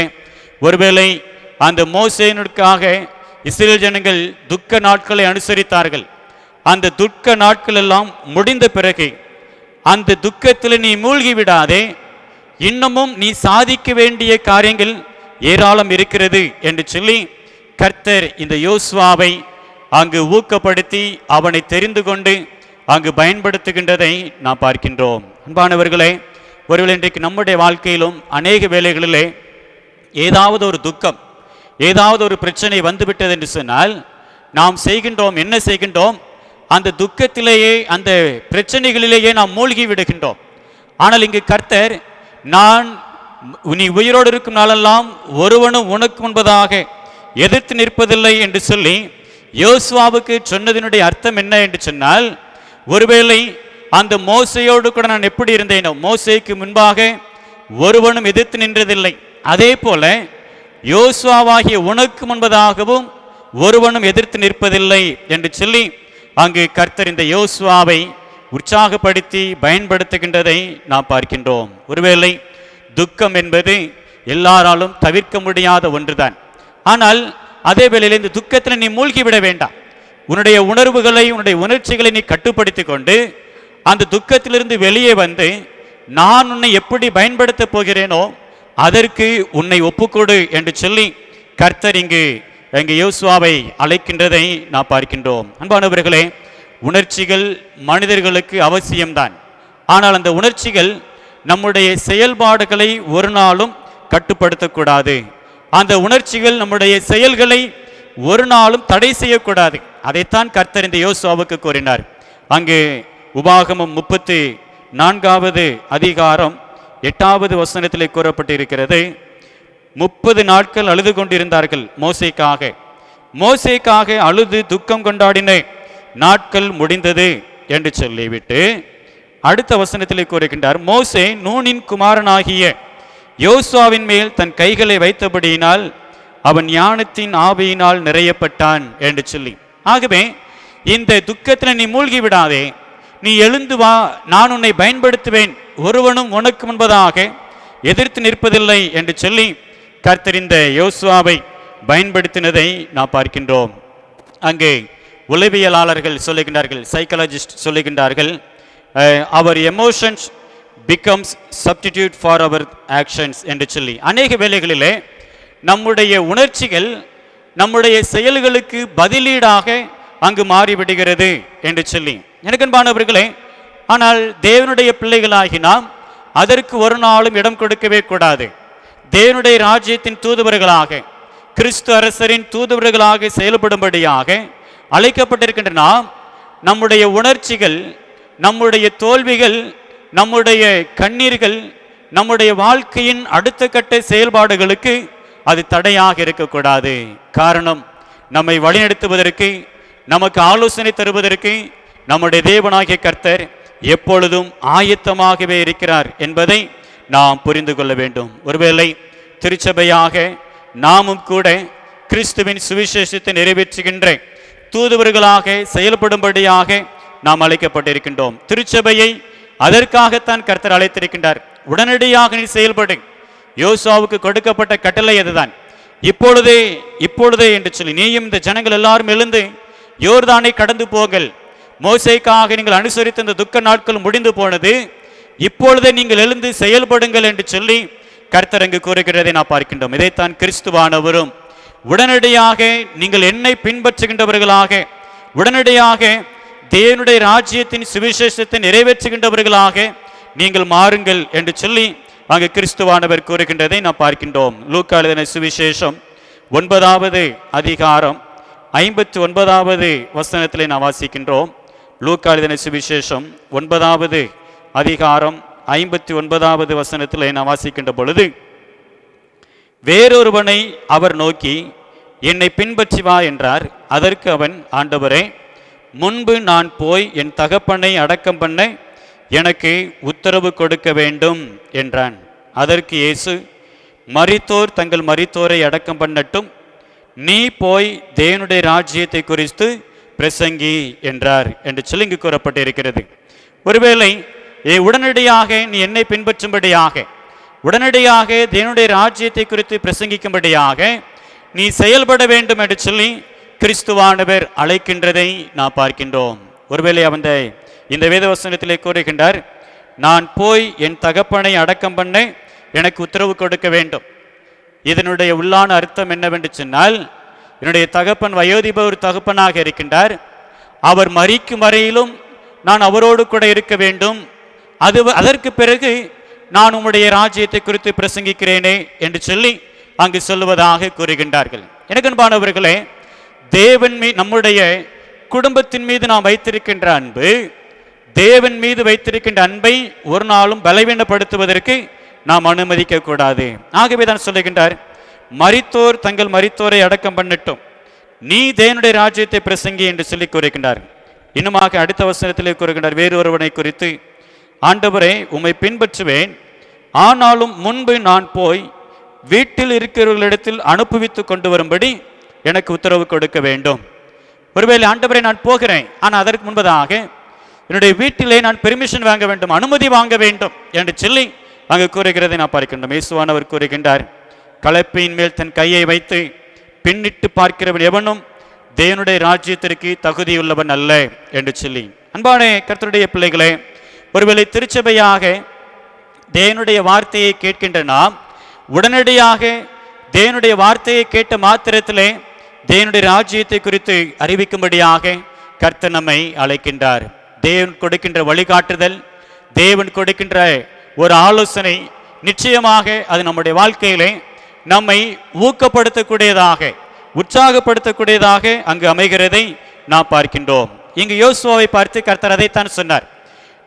Speaker 1: ஒருவேளை அந்த மோசேனுக்காக இஸ்ரவேல் ஜனங்கள் துக்க நாட்களை அனுசரித்தார்கள். அந்த துக்க நாட்கள் எல்லாம் முடிந்த பிறகு அந்த துக்கத்தில் நீ மூழ்கி விடாதே, இன்னமும் நீ சாதிக்க வேண்டிய காரியங்கள் ஏராளம் இருக்கிறது என்று சொல்லி கர்த்தர் இந்த யோசுவாவை அங்கு ஊக்கப்படுத்தி அவனை தெரிந்து கொண்டு அங்கு பயன்படுத்துகின்றதை நாம் பார்க்கின்றோம். அன்பானவர்களே, ஒருவேளை இன்றைக்கு நம்முடைய வாழ்க்கையிலும் அநேக வேளைகளிலே ஏதாவது ஒரு துக்கம், ஏதாவது ஒரு பிரச்சனை வந்துவிட்டது என்று சொன்னால் நாம் செய்கின்றோம், என்ன செய்கின்றோம், அந்த துக்கத்திலேயே அந்த பிரச்சனைகளிலேயே நாம் மூழ்கி விடுகின்றோம். ஆனால் இங்கு கர்த்தர், நான் நீ உயிரோடு இருக்கும் நாளெல்லாம் ஒருவனும் உனக்கு முன்பதாக எதிர்த்து நிற்பதில்லை என்று சொல்லி யோசுவாவுக்கு சொன்னதினுடைய அர்த்தம் என்ன என்று சொன்னால், ஒருவேளை அந்த மோசையோடு கூட நான் எப்படி இருந்தேனோ, மோசைக்கு முன்பாக ஒருவனும் எதிர்த்து நின்றதில்லை, அதே போல யோசுவாவாகிய உனக்கு முன்பதாகவும் ஒருவனும் எதிர்த்து நிற்பதில்லை என்று சொல்லி அங்கு கர்த்தர் இந்த யோசுவாவை உற்சாகப்படுத்தி பயன்படுத்துகின்றதை நாம் பார்க்கின்றோம். ஒருவேளை துக்கம் என்பது எல்லாராலும் தவிர்க்க முடியாத ஒன்றுதான். ஆனால் அதே வேளையில் இந்த துக்கத்தில் நீ மூழ்கிவிட வேண்டாம். உன்னுடைய உணர்வுகளை, உன்னுடைய உணர்ச்சிகளை நீ கட்டுப்படுத்தி கொண்டு அந்த துக்கத்திலிருந்து வெளியே வந்து நான் உன்னை எப்படி பயன்படுத்த போகிறேனோ அதற்கு உன்னை ஒப்புக்கொடு என்று சொல்லி கர்த்தர் இங்கு யோசுவாவை அழைக்கின்றதை நாம் பார்க்கின்றோம். அன்பானவர்களே, உணர்ச்சிகள் மனிதர்களுக்கு அவசியம்தான். ஆனால் அந்த உணர்ச்சிகள் நம்முடைய செயல்பாடுகளை ஒரு நாளும் கட்டுப்படுத்தக்கூடாது. அந்த உணர்ச்சிகள் நம்முடைய செயல்களை ஒரு நாளும் தடை செய்யக்கூடாது. அதைத்தான் கர்த்தர் இந்த யோசுவாவுக்கு கூறினார். அங்கு உபாகமம் 34வது அதிகாரம் 8வது வசனத்திலே கூறப்பட்டிருக்கிறது, 30 நாட்கள் அழுது கொண்டிருந்தார்கள் மோசேக்காக அழுது துக்கம் கொண்டாடின நாட்கள் முடிந்தது என்று சொல்லிவிட்டு அடுத்த வசனத்திலே கூறுகின்றார், மோசே நூனின் குமாரனாகிய யோசுவாவின் மேல் தன் கைகளை வைத்தபடியினால் அவன் ஞானத்தின் ஆவியினால் நிறையப்பட்டான் என்று சொல்லி. ஆகவே இந்த துக்கத்தில் நீ மூழ்கி விடாதே, நீ எழுந்து வா, நான் உன்னை பயன்படுத்துவேன், ஒருவனும் உனக்கு முன்பதாக எதிர்த்து நிற்பதில்லை என்று சொல்லி கர்த்தர் இந்த யோசுவாவை பயன்படுத்தினதை நாம் பார்க்கின்றோம். அங்கே உளவியலாளர்கள் சொல்லுகின்றார்கள், சைக்காலஜிஸ்ட் சொல்லுகின்றார்கள், our emotions becomes substitute for our actions என்று சொல்லி. அநேக வேளைகளிலே நம்முடைய உணர்ச்சிகள் நம்முடைய செயல்களுக்கு பதிலீடாக அங்கு மாறிவிடுகிறது என்று சொல்லி. எனக்கு அன்பானவர்களே, ஆனால் தேவனுடைய பிள்ளைகளாகி நாம் அதற்கு ஒரு நாளும் இடம் கொடுக்கவே கூடாது. தேவனுடைய ராஜ்யத்தின் தூதுவர்களாக கிறிஸ்து அரசரின் தூதுவர்களாக செயல்படும்படியாக அழைக்கப்பட்டிருக்கின்ற நாம் நம்முடைய உணர்ச்சிகள், நம்முடைய தோல்விகள், நம்முடைய கண்ணீர்கள், நம்முடைய வாழ்க்கையின் அடுத்த கட்ட செயல்பாடுகளுக்கு அது தடையாக இருக்கக்கூடாது. காரணம், நம்மை வழிநடத்துவதற்கு, நமக்கு ஆலோசனை தருவதற்கு நம்முடைய தேவனாகிய கர்த்தர் எப்பொழுதும் ஆயத்தமாகவே இருக்கிறார் என்பதை நாம் புரிந்து கொள்ள வேண்டும். ஒருவேளை திருச்சபையாக நாமும் கூட கிறிஸ்துவின் சுவிசேஷத்தை நிறைவேற்றுகின்ற தூதுவர்களாக செயல்படும்படியாக நாம் அழைக்கப்பட்டிருக்கின்றோம். திருச்சபையை அதற்காகத்தான் கர்த்தர் அழைத்திருக்கின்றார். உடனடியாக நீ செயல்படு. யோசுவாவுக்கு கொடுக்கப்பட்ட கட்டளை அதுதான். இப்பொழுதே என்று சொல்லி நீயும் இந்த ஜனங்கள் எல்லாரும் எழுந்து யோர்தானை கடந்து போங்கள். மோசேக்காக நீங்கள் அனுசரித்த இந்த துக்க நாட்கள் முடிந்து போனது, இப்பொழுதே நீங்கள் எழுந்து செயல்படுங்கள் என்று சொல்லி கர்த்தர் அங்கு கூறுகிறதை நாம் பார்க்கின்றோம். இதைத்தான் கிறிஸ்துவானவரும் உடனடியாக நீங்கள் என்னை பின்பற்றுகின்றவர்களாக, உடனடியாக தேவனுடைய ராஜ்யத்தின் சுவிசேஷத்தை நிறைவேற்றுகின்றவர்களாக நீங்கள் மாறுங்கள் என்று சொல்லி அங்கு கிறிஸ்துவானவர் கூறுகின்றதை நாம் பார்க்கின்றோம். லூக்கா எழுதின சுவிசேஷம் 9வது அதிகாரம் 59வது வசனத்திலே நாம் வாசிக்கின்றோம். லூக்கா எழுதின சுவிசேஷம் 9வது அதிகாரம் 59வது வசனத்திலே நாம் வாசிக்கின்ற பொழுது, வேறொருவனை அவர் நோக்கி என்னை பின்பற்றி வா என்றார். அதற்கு அவன், ஆண்டவரே, முன்பு நான் போய் என் தகப்பனை அடக்கம் பண்ண எனக்கு உத்தரவு கொடுக்க வேண்டும் என்றான். அதற்கு இயேசு, மரித்தோர் தங்கள் மரித்தோரை அடக்கம் பண்ணட்டும், நீ போய் தேவனுடைய ராஜ்யத்தை குறித்து பிரசங்கி என்றார் என்று சொல்லி இங்கு கூறப்பட்டிருக்கிறது. ஒருவேளை உடனடியாக நீ என்னை பின்பற்றும்படியாக, உடனடியாக தேவனுடைய ராஜ்யத்தை குறித்து பிரசங்கிக்கும்படியாக நீ செயல்பட வேண்டும் என்று சொல்லி கிறிஸ்துவானவர் அழைக்கின்றதை நாம் பார்க்கின்றோம். ஒருவேளை இந்த வேதவசனத்திலே கூறுகின்றார், நான் போய் என் தகப்பனை அடக்கம் பண்ண எனக்கு உத்தரவு கொடுக்க வேண்டும். இதனுடைய உள்ளான அர்த்தம் என்னவென்று சொன்னால், என்னுடைய தகப்பன் வயோதிப ஒரு தகப்பனாக இருக்கின்றார். அவர் மரிக்கும் வரையிலும் நான் அவரோடு கூட இருக்க வேண்டும். அதற்கு பிறகு நான் உம்முடைய ராஜ்யத்தை குறித்து பிரசங்கிக்கிறேனே என்று சொல்லி அங்கு சொல்லுவதாக கூறுகின்றார்கள். எனக்கு அன்பானவர்களே, தேவன் நம்முடைய குடும்பத்தின் மீது நாம் வைத்திருக்கின்ற அன்பு, தேவன் மீது வைத்திருக்கின்ற அன்பை ஒரு நாளும் பலவீனப்படுத்துவதற்கு நாம் அனுமதிக்க கூடாது. ஆகவே தான் சொல்லுகின்றார், மரித்தோர் தங்கள் மரித்தோரை அடக்கம் பண்ணட்டும், நீ தேவனுடைய ராஜ்யத்தை பிரசங்கி என்று சொல்லி கூறுகின்றார். இன்னுமாக அடுத்த வசனத்திலே கூறுகின்றார், வேறொருவனை குறித்து, ஆண்டவரே, உம்மை பின்பற்றுவேன், ஆனாலும் முன்பு நான் போய் வீட்டில் இருக்கிறவர்களிடத்தில் அனுப்புவித்து கொண்டு வரும்படி எனக்கு உத்தரவு கொடுக்க வேண்டும். ஒருவேளை ஆண்டவரே நான் போகிறேன், ஆனால் அதற்கு முன்பதாக என்னுடைய வீட்டிலே நான் பெர்மிஷன் வாங்க வேண்டும், அனுமதி வாங்க வேண்டும் என்று சொல்லி அங்கு கூறுகிறதை நான் பார்க்கின்றோம். இயேசுவானவர் கூறுகின்றார், கலப்பையின் மேல் தன் கையை வைத்து பின்னிட்டு பார்க்கிறவன் எவனும் தேவனுடைய ராஜ்யத்திற்கு தகுதியுள்ளவன் அல்ல என்று சொல்லி. அன்பான கர்த்தருடைய பிள்ளைகளே, ஒருவேளை திருச்சபையாக தேவனுடைய வார்த்தையை கேட்கின்ற நாம் உடனடியாக தேவனுடைய வார்த்தையை கேட்ட மாத்திரத்திலே தேவனுடைய ராஜ்யத்தை குறித்து அறிவிக்கும்படியாக கர்த்தர் நம்மை அழைக்கின்றார். தேவன் கொடுக்கின்ற வழிகாட்டுதல், தேவன் கொடுக்கின்ற ஒரு ஆலோசனை நிச்சயமாக அது நம்முடைய வாழ்க்கையிலே நம்மை ஊக்கப்படுத்தக்கூடியதாக, உற்சாகப்படுத்தக்கூடியதாக அங்கு அமைகிறதை நாம் பார்க்கின்றோம். இங்கு யோசுவாவை பார்த்து கர்த்தர் அதைத்தான் சொன்னார்,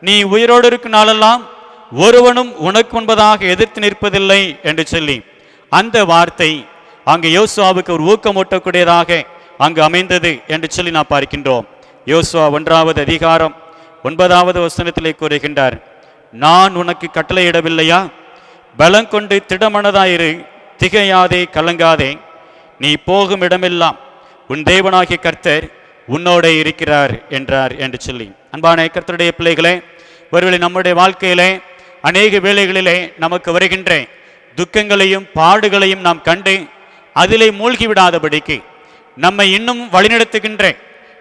Speaker 1: நீ உயிரோடு இருக்கும் நாளெல்லாம் ஒருவனும் உனக்கு முன்பதாக எதிர்த்து நிற்பதில்லை என்று சொல்லி அந்த வார்த்தை அங்கு யோசுவாவுக்கு ஒரு ஊக்கமூட்டக்கூடியதாக அங்கு அமைந்தது என்று சொல்லி நாம் பார்க்கின்றோம். யோசுவா 1வது அதிகாரம் 9வது வசனத்திலே கூறுகின்றார், நான் உனக்கு கட்டளையிடவில்லையா? பலம் கொண்டு திடமனதாயிரு, திகையாதே, கலங்காதே, நீ போகும் இடமெல்லாம் உன் தேவனாகிய கர்த்தர் உன்னோட இருக்கிறார் என்றார் என்று சொல்லி. அன்பான கர்த்தருடைய பிள்ளைகளே, ஒருவேளை நம்முடைய வாழ்க்கையிலே அநேக வேளைகளிலே நமக்கு வருகின்ற துக்கங்களையும் பாடுகளையும் நாம் கண்டு அதிலே மூழ்கி விடாதபடிக்கு நம்மை இன்னும் வழிநடத்துகின்ற,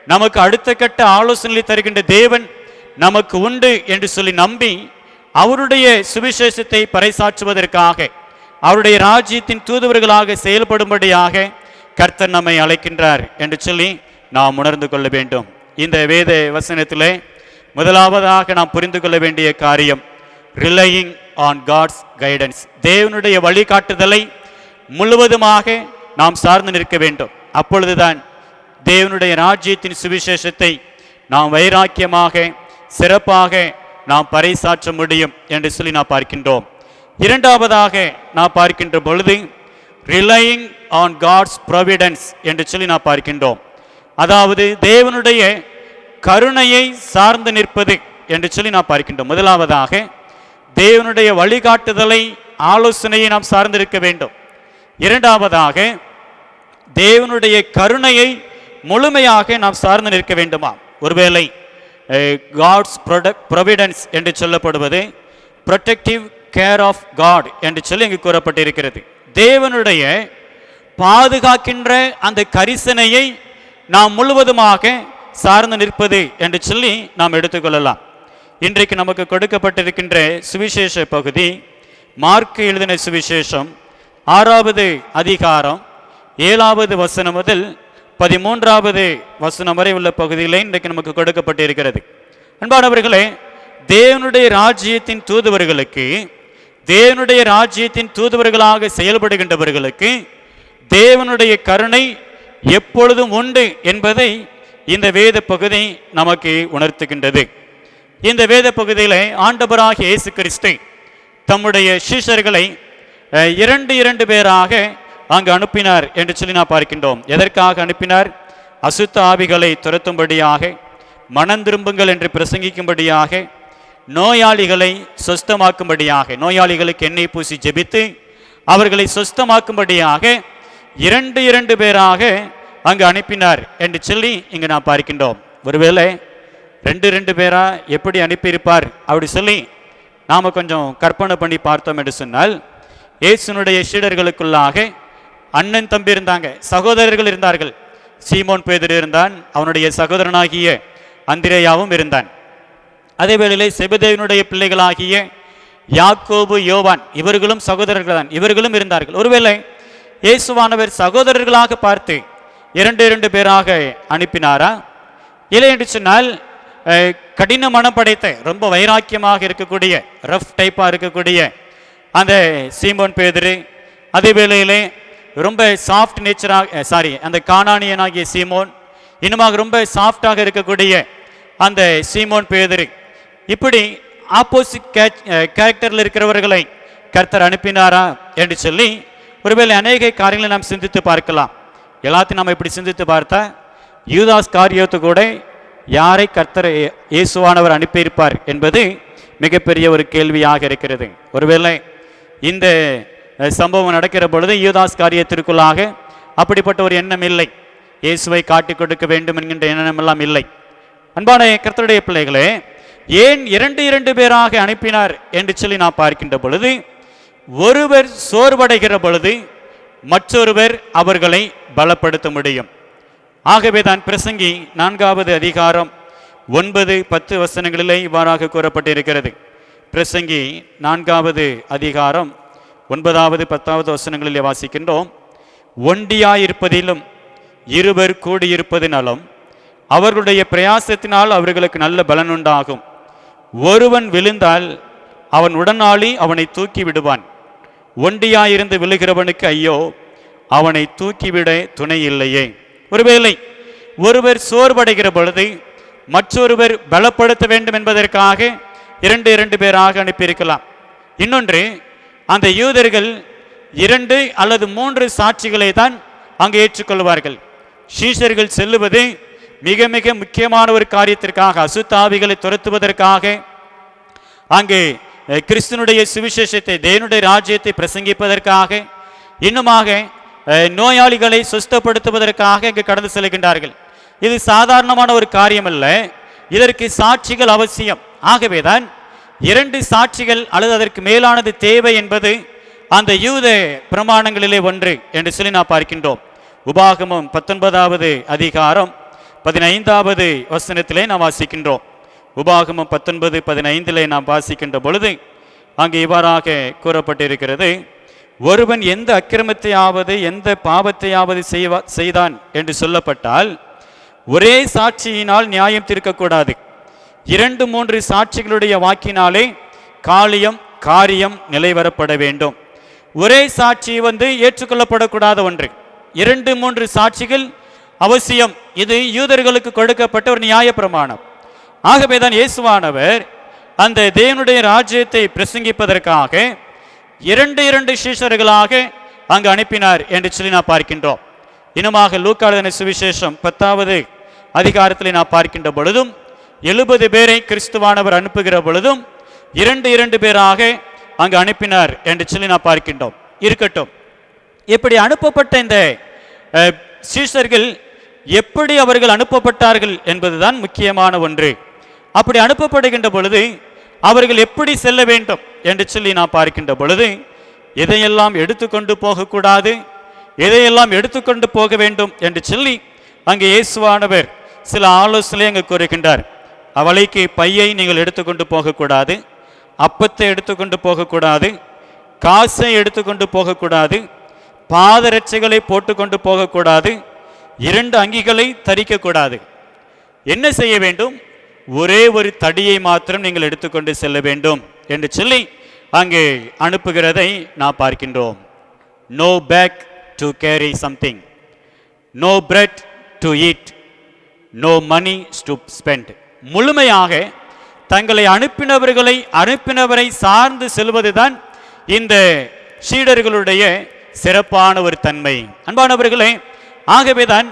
Speaker 1: நமக்கு அடுத்த கட்ட ஆலோசனை தருகின்ற தேவன் நமக்கு உண்டு என்று சொல்லி நம்பி அவருடைய சுவிசேஷத்தை பறைசாற்றுவதற்காக, அவருடைய ராஜ்யத்தின் தூதுவர்களாக செயல்படும்படியாக கர்த்தர் நம்மை அழைக்கின்றார் என்று சொல்லி நாம் உணர்ந்து கொள்ள வேண்டும். இந்த வேத வசனத்திலே முதலாவதாக நாம் புரிந்து கொள்ள வேண்டிய காரியம், ரிலையிங் ஆன் காட்ஸ் கைடன்ஸ். தேவனுடைய வழிகாட்டுதலை முழுவதுமாக நாம் சார்ந்து நிற்க வேண்டும். அப்பொழுதுதான் தேவனுடைய ராஜ்யத்தின் சுவிசேஷத்தை நாம் வைராக்கியமாக சிறப்பாக நாம் பறைசாற்ற முடியும் என்று சொல்லி நாம் பார்க்கின்றோம். இரண்டாவதாக நாம் பார்க்கின்ற பொழுது ரிலையிங் ஆன் காட்ஸ் ப்ரொவிடன்ஸ் என்று சொல்லி நாம் பார்க்கின்றோம். அதாவது தேவனுடைய கருணையை சார்ந்து நிற்பது என்று சொல்லி நாம் பார்க்கின்றோம். முதலாவதாக தேவனுடைய வழிகாட்டுதலை ஆலோசனையை நாம் சார்ந்திருக்க வேண்டும். இரண்டாவதாக தேவனுடைய கருணையை முழுமையாக நாம் சார்ந்து நிற்க வேண்டுமா? ஒருவேளை காட்ஸ் ப்ரொவிடன்ஸ் என்று சொல்லப்படுவது ப்ரொடெக்டிவ் கேர் ஆஃப் காட் என்று சொல்லி இங்கு கூறப்பட்டிருக்கிறது. தேவனுடைய பாதுகாக்கின்ற அந்த கரிசனையை நாம் முழுவதுமாக சார்ந்து நிற்பது என்று சொல்லி நாம் எடுத்துக்கொள்ளலாம். இன்றைக்கு நமக்கு கொடுக்கப்பட்டிருக்கின்ற சுவிசேஷ பகுதி மார்க்கு எழுதின சுவிசேஷம் 6வது அதிகாரம் 7வது வசனம் முதல் 13வது வசனம் வரை உள்ள பகுதியிலே இன்றைக்கு நமக்கு கொடுக்கப்பட்டிருக்கிறது. அன்பானவர்களே, தேவனுடைய ராஜ்யத்தின் தூதுவர்களுக்கு, தேவனுடைய ராஜ்யத்தின் தூதுவர்களாக செயல்படுகின்றவர்களுக்கு தேவனுடைய கருணை எப்பொழுதும் உண்டு என்பதை இந்த வேத பகுதி நமக்கு உணர்த்துகின்றது. இந்த வேத பகுதியில் ஆண்டவராகிய இயேசு கிறிஸ்து தம்முடைய சீஷர்களை இரண்டு பேராக அங்கு அனுப்பினார் என்று சொல்லி நான் பார்க்கின்றோம். எதற்காக அனுப்பினார்? அசுத்த ஆவிகளை துரத்தும்படியாக, மனம் திரும்புங்கள் என்று பிரசங்கிக்கும்படியாக, நோயாளிகளை சொஸ்தமாக்கும்படியாக, நோயாளிகளுக்கு எண்ணெய் பூசி ஜெபித்து அவர்களை சொஸ்தமாக்கும்படியாக இரண்டு பேராக அங்கு அனுப்பினார் என்று சொல்லி இங்கு நான் பார்க்கின்றோம். ஒருவேளை ரெண்டு பேரா எப்படி அனுப்பியிருப்பார் அப்படி சொல்லி நாம் கொஞ்சம் கற்பனை பண்ணி பார்த்தோம் என்று சொன்னால், இயேசுனுடைய சீடர்களுக்குள்ளாக அண்ணன் தம்பி இருந்தாங்க, சகோதரர்கள் இருந்தார்கள். சீமோன் பேதுரு இருந்தான், அவனுடைய சகோதரனாகிய அந்திரேயாவும் இருந்தான். அதே வேளையிலே செபதேவினுடைய பிள்ளைகளாகிய யாக்கோபு, யோவான் இவர்களும் சகோதரர்கள் தான், இவர்களும் இருந்தார்கள். ஒருவேளை இயேசுவானவர் சகோதரர்களாக பார்த்து இரண்டு பேராக அனுப்பினாரா? இல்லை என்று சொன்னால் கடின மனம் படைத்த, ரொம்ப வைராக்கியமாக இருக்கக்கூடிய, ரஃப் டைப்பாக இருக்கக்கூடிய அந்த சீமோன் பேதுரு, அதே வேளையிலே ரொம்ப சாஃப்ட் நேச்சராக அந்த கானானியனாகிய சீமோன், இன்னுமாக ரொம்ப சாஃப்டாக இருக்கக்கூடிய அந்த சீமோன் பேதுரு, இப்படி ஆப்போசிட் கேரக்டரில் இருக்கிறவர்களை கர்த்தர் அனுப்பினாரா என்று சொல்லி ஒருவேளை அநேக காரியங்களை நாம் சிந்தித்து பார்க்கலாம். எல்லாத்தையும் நாம் இப்படி சிந்தித்து பார்த்தா யூதாஸ் காரியத்து கூட யாரை கர்த்தர் இயேசுவானவர் அனுப்பியிருப்பார் என்பது மிகப்பெரிய ஒரு கேள்வியாக இருக்கிறது. ஒருவேளை இந்த சம்பவம் நடக்கிற பொழுது யூதாஸ் காரியத்திற்குள்ளாக அப்படிப்பட்ட ஒரு எண்ணம் இல்லை, இயேசுவை காட்டிக் கொடுக்க வேண்டும் என்கின்ற எண்ணம் எல்லாம் இல்லை. அன்பான கர்த்தருடைய பிள்ளைகளே, ஏன் இரண்டு பேராக அனுப்பினார் என்று சொல்லி நான் பார்க்கின்ற பொழுது, ஒருவர் சோர்வடைகிற பொழுது மற்றொருவர் அவர்களை பலப்படுத்த முடியும். ஆகவே தான் பிரசங்கி 4வது அதிகாரம் 9-10 வசனங்களிலே இவ்வாறாக கூறப்பட்டிருக்கிறது. பிரசங்கி 4வது அதிகாரம் 9வது 10வது வசனங்களிலே வாசிக்கின்றோம். ஒண்டியாயிருப்பதிலும் இருவர் கூடியிருப்பது நலம், அவர்களுடைய பிரயாசத்தினால் அவர்களுக்கு நல்ல பலனுண்டாகும். ஒருவன் விழுந்தால் அவன் உடனாளி அவனை தூக்கி விடுவான். ஒண்டியாயிருந்து விழுகிறவனுக்கு ஐயோ, அவனை தூக்கிவிட துணை இல்லையே. ஒருவேளை ஒருவர் சோர்வடைகிற பொழுது மற்றொருவர் பலப்படுத்த வேண்டும் என்பதற்காக இரண்டு பேராக அனுப்பியிருக்கலாம். இன்னொன்று, அந்த யூதர்கள் 2 அல்லது 3 சாட்சிகளை தான் அங்கு ஏற்றுக்கொள்வார்கள். சீஷர்கள் செல்லுவது மிக மிக முக்கியமான ஒரு காரியத்திற்காக, அசுத்தாவிகளை துரத்துவதற்காக, அங்கே கிறிஸ்துனுடைய சுவிசேஷத்தை, தேவனுடைய ராஜ்யத்தை பிரசங்கிப்பதற்காக, இன்னுமாக நோயாளிகளை சுஸ்தப்படுத்துவதற்காக இங்கு கடந்து செல்கின்றார்கள். இது சாதாரணமான ஒரு காரியம் அல்ல, இதற்கு சாட்சிகள் அவசியம். ஆகவேதான் 2 சாட்சிகள் அல்லது அதற்கு மேலானது தேவை என்பது அந்த யூத பிரமாணங்களிலே ஒன்று என்று சொல்லி நாம் பார்க்கின்றோம். உபாகமம் 19வது அதிகாரம் 15வது வசனத்திலே நாம் வாசிக்கின்றோம். உபாகமம் 19:15 நாம் வாசிக்கின்ற பொழுது அங்கு இவ்வாறாக கூறப்பட்டிருக்கிறது. ஒருவன் எந்த அக்கிரமத்தையாவது எந்த பாவத்தையாவது செய்தான் என்று சொல்லப்பட்டால் ஒரே சாட்சியினால் நியாயம் தீர்க்கக்கூடாது. 2-3 சாட்சிகளுடைய வாக்கினாலே காரியம் நிலைவரப்பட வேண்டும். ஒரே சாட்சி ஏற்றுக்கொள்ளப்படக்கூடாத ஒன்று. 2-3 சாட்சிகள் அவசியம். இது யூதர்களுக்கு கொடுக்கப்பட்ட ஒரு நியாய பிரமாணம். ஆகவேதான் இயேசுவானவர் அந்த தேவனுடைய ராஜ்யத்தை பிரசங்கிப்பதற்காக 2 சீஷர்களாக அங்கு அனுப்பினார் என்று சொல்லி நாம் பார்க்கின்றோம். இன்னுமாக லூக்கா எழுதின சுவிசேஷம் 10வது அதிகாரத்தில் நாம் பார்க்கின்ற பொழுதும் 70 பேரை கிறிஸ்துவானவர் அனுப்புகிற பொழுதும் 2 பேராக அங்கு அனுப்பினார் என்று சொல்லி நாம் பார்க்கின்றோம். இருக்கட்டும், இப்படி அனுப்பப்பட்ட இந்த சீஷர்கள் எப்படி அவர்கள் அனுப்பப்பட்டார்கள் என்பதுதான் முக்கியமான ஒன்று. அப்படி அனுப்பப்படுகின்ற பொழுது அவர்கள் எப்படி செல்ல வேண்டும் என்று சொல்லி நாம் பார்க்கின்ற பொழுது எதையெல்லாம் எடுத்துக்கொண்டு போகக்கூடாது, எதையெல்லாம் எடுத்துக்கொண்டு போக வேண்டும் என்று சொல்லி அங்கே இயேசுவானவர் சில ஆலோசனை அங்கு கூறுகின்றார். அவளைக்கு பையை நீங்கள் எடுத்துக்கொண்டு போகக்கூடாது, அப்பத்தை எடுத்துக்கொண்டு போகக்கூடாது, காசை எடுத்துக்கொண்டு போகக்கூடாது, பாதரட்சைகளை போட்டுக்கொண்டு போகக்கூடாது, 2 அங்கிகளை தரிக்கக்கூடாது. என்ன செய்ய வேண்டும்? ஒரே ஒரு தடியை மாத்திரம் நீங்கள் எடுத்துக்கொண்டு செல்ல வேண்டும் என்று சொல்லி அங்கே அனுப்புகிறதை நாம் பார்க்கின்றோம். No bag to carry something, no bread to eat, no money to spend. முழுமையாக தங்களை அனுப்பினவரை சார்ந்து செல்வதுதான் இந்த சீடர்களுடைய சிறப்பான ஒரு தன்மை. அன்பானவர்களே, ஆகவேதான்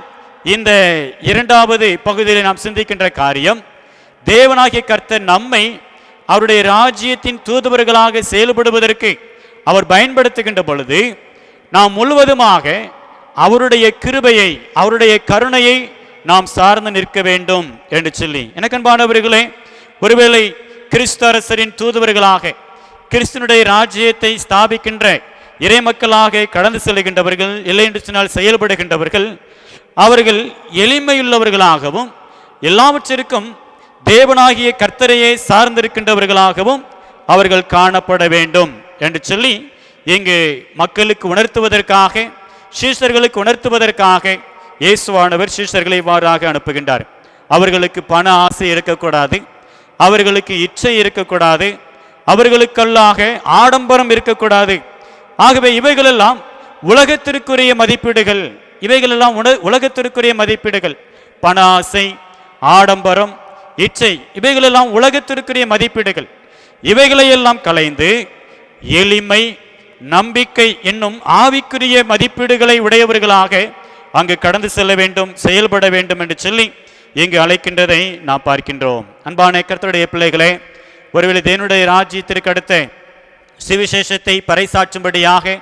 Speaker 1: இந்த 2வது பகுதியில் நாம் சிந்திக்கின்ற காரியம், தேவனாகிய கர்த்தர் நம்மை அவருடைய ராஜ்யத்தின் தூதுவர்களாக செயல்படுவதற்கு அவர் பயன்படுத்துகின்ற பொழுது நாம் முழுவதுமாக அவருடைய கிருபையை, அவருடைய கருணையை நாம் சார்ந்து நிற்க வேண்டும் என்று சொல்லி. எனக்கு அன்பானவர்களே, ஒருவேளை கிறிஸ்து அரசரின் தூதுவர்களாக கிறிஸ்துனுடைய ராஜ்யத்தை ஸ்தாபிக்கின்ற இறை மக்களாக கடந்து செல்கின்றவர்கள், இல்லை என்று சொன்னால் செயல்படுகின்றவர்கள், அவர்கள் எளிமையுள்ளவர்களாகவும் எல்லாவற்றிற்கும் தேவனாகிய கர்த்தரையே சார்ந்திருக்கின்றவர்களாகவும் அவர்கள் காணப்பட வேண்டும் என்று சொல்லி இங்கு மக்களுக்கு உணர்த்துவதற்காக, சீஷர்களுக்கு உணர்த்துவதற்காக இயேசுவானவர் சீஷர்களை இவ்வாறாக அனுப்புகின்றார். அவர்களுக்கு பண ஆசை இருக்கக்கூடாது, அவர்களுக்கு இச்சை இருக்கக்கூடாது, அவர்களுக்கல்லாக ஆடம்பரம் இருக்கக்கூடாது. ஆகவே இவைகளெல்லாம் உலகத்திற்குரிய மதிப்பீடுகள், இவைகளெல்லாம் உலகத்திற்குரிய மதிப்பீடுகள். பண ஆசை, ஆடம்பரம், இச்சை, இவைகளெல்லாம் உலகத்திற்குரிய மதிப்பீடுகள். இவைகளையெல்லாம் களைந்து எளிமை, நம்பிக்கை என்னும் ஆவிக்குரிய மதிப்பீடுகளை உடையவர்களாக அங்கு கடந்து செல்ல வேண்டும், செயல்பட வேண்டும் என்று சொல்லி இங்கு அழைக்கின்றதை நாம் பார்க்கின்றோம். அன்பான கர்த்தருடைய பிள்ளைகளே, ஒருவேளை தேவனுடைய ராஜ்யத்திற்கு அடுத்த சுவிசேஷத்தை பறைசாற்றும்படியாக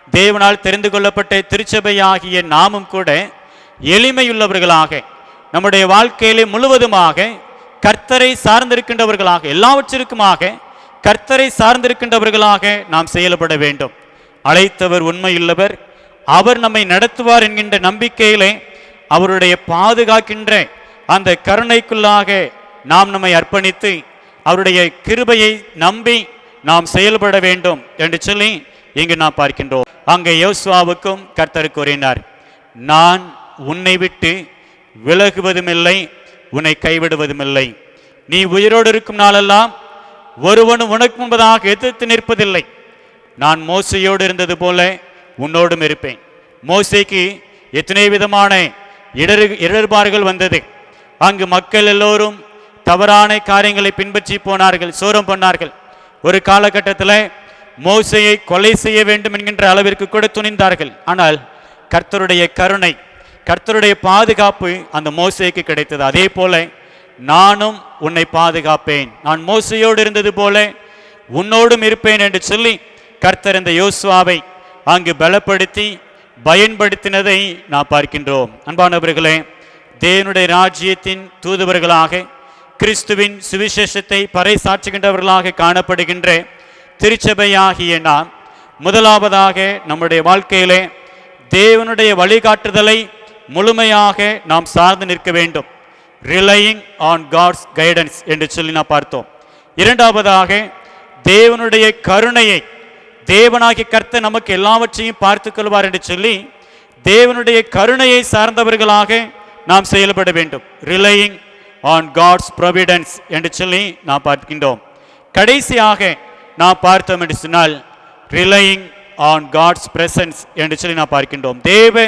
Speaker 1: தேவனால் தெரிந்து கொள்ளப்பட்ட திருச்சபையாகிய நாமும் கூட எளிமையுள்ளவர்களாக, நம்முடைய வாழ்க்கையிலே முழுவதுமாக கர்த்தரை சார்ந்திருக்கின்றவர்களாக, எல்லாவற்றிற்குமாக கர்த்தரை சார்ந்திருக்கின்றவர்களாக நாம் செயல்பட வேண்டும். அழைத்தவர் உண்மையுள்ளவர், அவர் நம்மை நடத்துவார் என்கின்ற நம்பிக்கையிலே அவருடைய பாதுகாக்கின்ற அந்த கருணைக்குள்ளாக நாம் நம்மை அர்ப்பணித்து அவருடைய கிருபையை நம்பி நாம் செயல்பட வேண்டும் என்று சொல்லி இங்கு நாம் பார்க்கின்றோம். அங்கே யோசுவாவுக்கும் கர்த்தர் கூறினார், நான் உன்னை விட்டு விலகுவதுமில்லை, உன்னை கைவிடுவதுமில்லை. நீ உயிரோடு இருக்கும் நாளெல்லாம் ஒருவனும் உனக்கு முன்பதாக எதிர்த்து நிற்பதில்லை. நான் மோசையோடு இருந்தது போல உன்னோடும் இருப்பேன். மோசைக்கு எத்தனை விதமான இடர்பாடுகள் வந்தது. அங்கு மக்கள் எல்லோரும் தவறான காரியங்களை பின்பற்றி போனார்கள், சோரம் பண்ணார்கள். ஒரு காலகட்டத்தில் மோசையை கொலை செய்ய வேண்டும் என்கின்ற அளவிற்கு கூட துணிந்தார்கள். ஆனால் கர்த்தருடைய கருணை, கர்த்தருடைய பாதுகாப்பு அந்த மோசைக்கு கிடைத்தது. அதே போல நானும் உன்னை பாதுகாப்பேன், நான் மோசையோடு இருந்தது போல உன்னோடும் இருப்பேன் என்று சொல்லி கர்த்தர் இந்த யோசுவாவை அங்கு பலப்படுத்தி பயன்படுத்தினதை நாம் பார்க்கின்றோம். அன்பானவர்களே, தேவனுடைய ராஜ்யத்தின் தூதுவர்களாக, கிறிஸ்துவின் சுவிசேஷத்தை பறைசாற்றுகின்றவர்களாக காணப்படுகின்ற திருச்சபையாகிய நாம் முதலாவதாக நம்முடைய வாழ்க்கையிலே தேவனுடைய வழிகாட்டுதலை முழுமையாக நாம் சார்ந்து நிற்க வேண்டும். ரிலையிங் ஆன் காட்ஸ் கைடன்ஸ் என்று சொல்லி நாம் பார்த்தோம். இரண்டாவதாக தேவனுடைய கருணையை, தேவனாகிய கர்த்தர் நமக்கு எல்லாவற்றையும் பார்த்து கொள்வார் என்று சொல்லி தேவனுடைய கருணையை சார்ந்தவர்களாக நாம் செயல்பட வேண்டும். ரிலையிங் ஆன் காட்ஸ் ப்ரொவிடன்ஸ் என்று சொல்லி நாம் பார்க்கின்றோம். கடைசியாக நாம் பார்த்தோம் என்று சொன்னால் ரிலையிங் ஆன் காட்ஸ் பிரசன்ஸ் என்று சொல்லி நாம் பார்க்கின்றோம். தேவ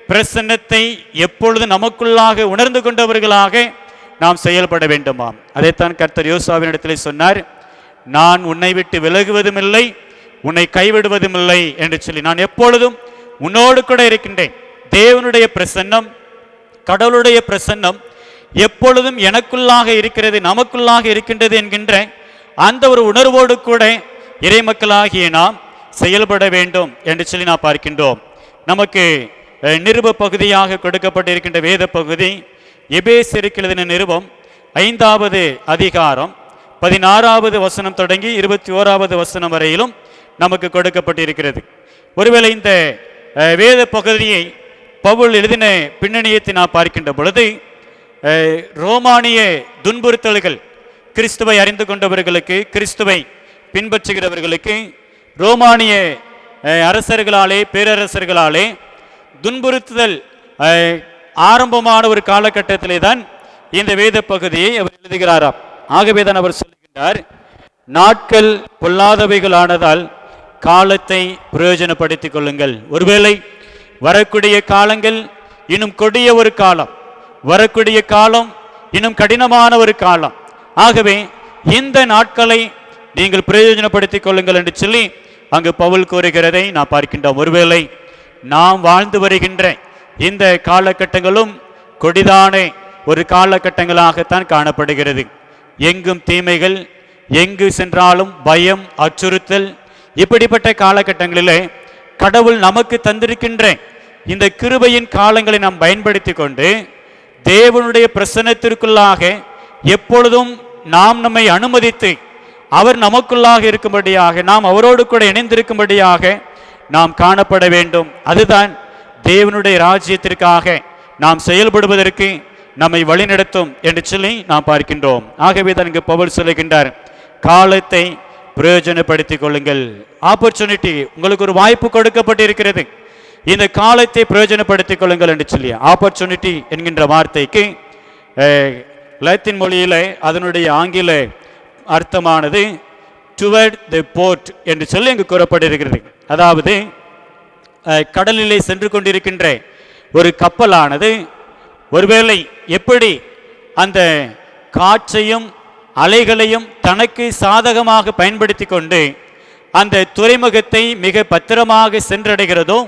Speaker 1: பிரசன்னத்தை எப்பொழுது நமக்குள்ளாக உணர்ந்து கொண்டவர்களாக நாம் செயல்பட வேண்டுமாம். அதைத்தான் கர்த்தர் யோசுவாவின் இடத்திலே சொன்னார், நான் உன்னை விட்டு விலகுவதும் இல்லை, உன்னை கைவிடுவதும் இல்லை என்று சொல்லி. நான் எப்பொழுதும் உன்னோடு கூட இருக்கின்றேன். தேவனுடைய பிரசன்னம், கடவுளுடைய பிரசன்னம் எப்பொழுதும் எனக்குள்ளாக இருக்கிறது, நமக்குள்ளாக இருக்கின்றது என்கின்ற அந்த ஒரு உணர்வோடு கூட இறை மக்களாகிய நாம் செயல்பட வேண்டும் என்று சொல்லி நாம் பார்க்கின்றோம். நமக்கு நிருப பகுதியாக கொடுக்கப்பட்டிருக்கின்ற வேத பகுதி எபேசியருக்கு எழுதின நிருபம் 5வது அதிகாரம் 16வது வசனம் தொடங்கி 21வது வசனம் வரையிலும் நமக்கு கொடுக்கப்பட்டிருக்கிறது. ஒருவேளை இந்த வேத பகுதியை பவுல் எழுதின பின்னணியத்தை நாம் பார்க்கின்ற பொழுது, ரோமானிய துன்புறுத்தல்கள் கிறிஸ்துவை அறிந்து கொண்டவர்களுக்கு, கிறிஸ்துவை பின்பற்றுகிறவர்களுக்கு ரோமானிய அரசர்களாலே, பேரரசர்களாலே துன்புறுத்துதல் ஆரம்பமான ஒரு காலகட்டத்திலே தான் இந்த வேத பகுதியை அவர் எழுதுகிறாராம். ஆகவே தான் அவர் சொல்லுகின்றார், நாட்கள் பொல்லாதவைகளானதால் காலத்தை பிரயோஜனப்படுத்திக் கொள்ளுங்கள். ஒருவேளை வரக்கூடிய காலங்கள் இன்னும் கொடிய ஒரு காலம், வரக்கூடிய காலம் இன்னும் கடினமான ஒரு காலம். ஆகவே இந்த நாட்களை நீங்கள் பிரயோஜனப்படுத்திக் கொள்ளுங்கள் என்று சொல்லி அங்கு பவுல் கூறுகிறதை நாம் பார்க்கின்றோம். ஒருவேளை நாம் வாழ்ந்து வருகின்ற இந்த காலகட்டங்களும் கொடிதான ஒரு காலகட்டங்களாகத்தான் காணப்படுகிறது. எங்கும் தீமைகள், எங்கு சென்றாலும் பயம், அச்சுறுத்தல், இப்படிப்பட்ட காலகட்டங்களிலே கடவுள் நமக்கு தந்திருக்கின்ற இந்த கிருபையின் காலங்களை நாம் பயன்படுத்தி கொண்டு தேவனுடைய பிரசன்னத்திற்குள்ளாக எப்பொழுதும் நாம் நம்மை அனுமதித்து அவர் நமக்குள்ளாக இருக்கும்படியாக, நாம் அவரோடு கூட இணைந்திருக்கும்படியாக நாம் காணப்பட வேண்டும். அதுதான் தேவனுடைய ராஜ்யத்திற்காக நாம் செயல்படுவதற்கு நம்மை வழிநடத்தும் என்று சொல்லி நாம் பார்க்கின்றோம். ஆகவே தான் இங்கு பவுல் சொல்லுகின்றார், காலத்தை பிரயோஜனப்படுத்திக் கொள்ளுங்கள். ஆப்பர்ச்சுனிட்டி, உங்களுக்கு ஒரு வாய்ப்பு கொடுக்கப்பட்டிருக்கிறது, இந்த காலத்தை பிரயோஜனப்படுத்திக் கொள்ளுங்கள் என்று சொல்லி. ஆப்பர்ச்சுனிட்டி என்கின்ற வார்த்தைக்கு லத்தீன் மொழியில அதனுடைய ஆங்கில அர்த்தமானது டுவர்ட் தி போர்ட் என்று சொல்லி இங்கு கூறப்பட்டிருக்கிறது. அதாவது கடலிலே சென்று கொண்டிருக்கின்ற ஒரு கப்பலானது ஒருவேளை எப்படி அந்த காற்றையும் அலைகளையும் தனக்கு சாதகமாக பயன்படுத்தி கொண்டு அந்த துறைமுகத்தை மிக பத்திரமாக சென்றடைகிறதோ,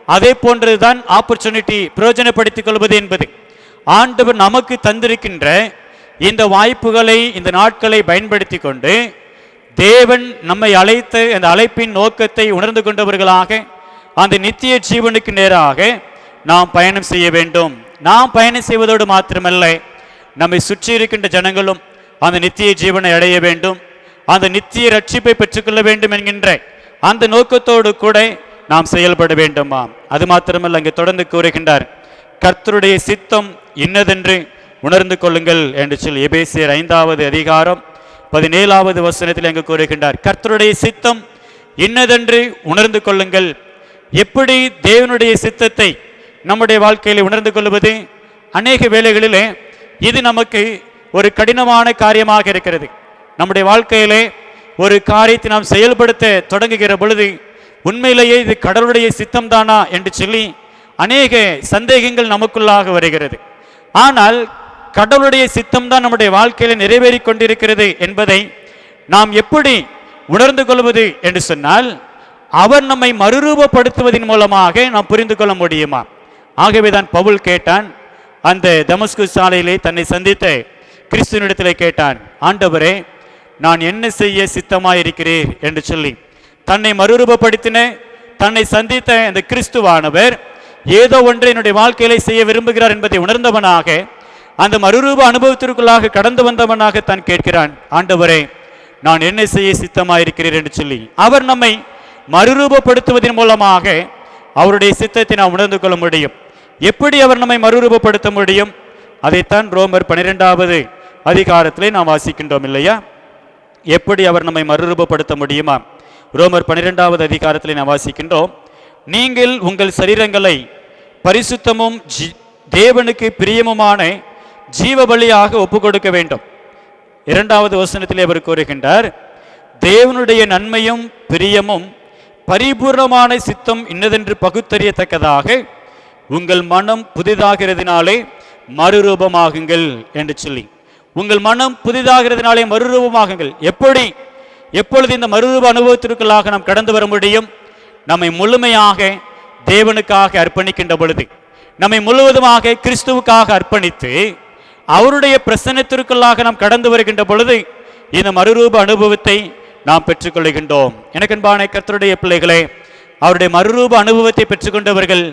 Speaker 1: அதே போன்றதுதான் ஆப்பர்ச்சுனிட்டி, பிரயோஜனப்படுத்திக் கொள்வது என்பது. ஆண்டவர் நமக்கு தந்திருக்கின்ற இந்த வாய்ப்புகளை, இந்த நாட்களை பயன்படுத்தி கொண்டு தேவன் நம்மை அழைத்து அந்த அழைப்பின் நோக்கத்தை உணர்ந்து கொண்டவர்களாக அந்த நித்திய ஜீவனுக்கு நேராக நாம் பயணம் செய்ய வேண்டும். நாம் பயணம் செய்வதோடு மாத்திரமல்ல, நம்மை சுற்றி இருக்கின்ற ஜனங்களும் அந்த நித்திய ஜீவனை அடைய வேண்டும், அந்த நித்திய ரட்சிப்பை பெற்றுக்கொள்ள வேண்டும் என்கின்ற அந்த நோக்கத்தோடு கூட நாம் செயல்பட வேண்டுமாம். அது மாத்திரமல்ல, அங்கே தொடர்ந்து கூறுகின்றார், கர்த்தருடைய சித்தம் இன்னதென்று உணர்ந்து கொள்ளுங்கள் என்று சொல்லி. எபேசியர் 5வது அதிகாரம் 17வது வசனத்தில் அங்கு கூறுகின்றார், கர்த்தருடைய சித்தம் இன்னதென்று உணர்ந்து கொள்ளுங்கள். எப்படி தேவனுடைய சித்தத்தை நம்முடைய வாழ்க்கையில் உணர்ந்து கொள்வது? அநேக வேளைகளிலே இது நமக்கு ஒரு கடினமான காரியமாக இருக்கிறது. நம்முடைய வாழ்க்கையிலே ஒரு காரியத்தை நாம் செயல்படுத்த தொடங்குகிற பொழுது உண்மையிலேயே இது கடவுளுடைய சித்தம் தானா என்று சொல்லி அநேக சந்தேகங்கள் நமக்குள்ளாக வருகிறது. ஆனால் கடவுளுடைய சித்தம் தான் நம்முடைய வாழ்க்கையில் நிறைவேறி கொண்டிருக்கிறது என்பதை நாம் எப்படி உணர்ந்து கொள்வது என்று சொன்னால், அவர் நம்மை மறுரூபப்படுத்துவதன் மூலமாக நாம் புரிந்து கொள்ள முடியுமா? ஆகவே தான் பவுல் கேட்டான், அந்த தமஸ்கு சாலையிலே தன்னை சந்தித்த கிறிஸ்துவனிடத்திலே கேட்டான், ஆண்டவரே, நான் என்ன செய்ய சித்தமாயிருக்கிறீர் என்று சொல்லி. தன்னை மறுரூபப்படுத்தின, தன்னை சந்தித்த அந்த கிறிஸ்துவானவர் ஏதோ ஒன்றை என்னுடைய வாழ்க்கையிலே செய்ய விரும்புகிறார் என்பதை உணர்ந்தவனாக, அந்த மறுரூப அனுபவத்திற்குள்ளாக கடந்து வந்தவனாக தான் கேட்கிறான், ஆண்டவரே, நான் என்ன செய்ய சித்தமாயிருக்கிறீர் என்று சொல்லி. அவர் நம்மை மறுரூபப்படுத்துவதன் மூலமாக அவருடைய சித்தத்தை நாம் உணர்ந்து கொள்ள முடியும். எப்படி அவர் நம்மை மறுரூபப்படுத்த முடியும்? அதைத்தான் ரோமர் 12வது அதிகாரத்திலே நாம் வாசிக்கின்றோம் இல்லையா? எப்படி அவர் நம்மை மறுரூபப்படுத்த முடியுமா? ரோமர் 12வது அதிகாரத்திலே நாம் வாசிக்கின்றோம், நீங்கள் உங்கள் சரீரங்களை பரிசுத்தமும் தேவனுக்கு பிரியமுமான ஜீவ பலியாக ஒப்பு கொடுக்க வேண்டும். 2வது வசனத்திலே அவர் கூறுகின்றார், தேவனுடைய நன்மையும் பிரியமும் பரிபூர்ணமான சித்தம் இன்னதென்று பகுத்தறியத்தக்கதாக உங்கள் மனம் புதிதாகிறதுனாலே மறுரூபமாகுங்கள் என்று சொல்லி, உங்கள் மனம் புதிதாகிறதுனாலே மறுரூபமாகுங்கள். எப்பொழுது இந்த மறுரூப அனுபவத்திற்குள்ளாக நாம் கடந்து வர முடியும்? நம்மை முழுமையாக தேவனுக்காக அர்ப்பணிக்கின்ற பொழுது, நம்மை முழுவதுமாக கிறிஸ்துவுக்காக அர்ப்பணித்து அவருடைய பிரசன்னத்திற்குள்ளாக நாம் கடந்து வருகின்ற பொழுது இந்த மறுரூப அனுபவத்தை நாம் பெற்றுக்கொள்கின்றோம். எனக்கன்பான கர்த்தருடைய பிள்ளைகளே, அவருடைய மறுரூப அனுபவத்தை பெற்றுக்கொண்டவர்கள்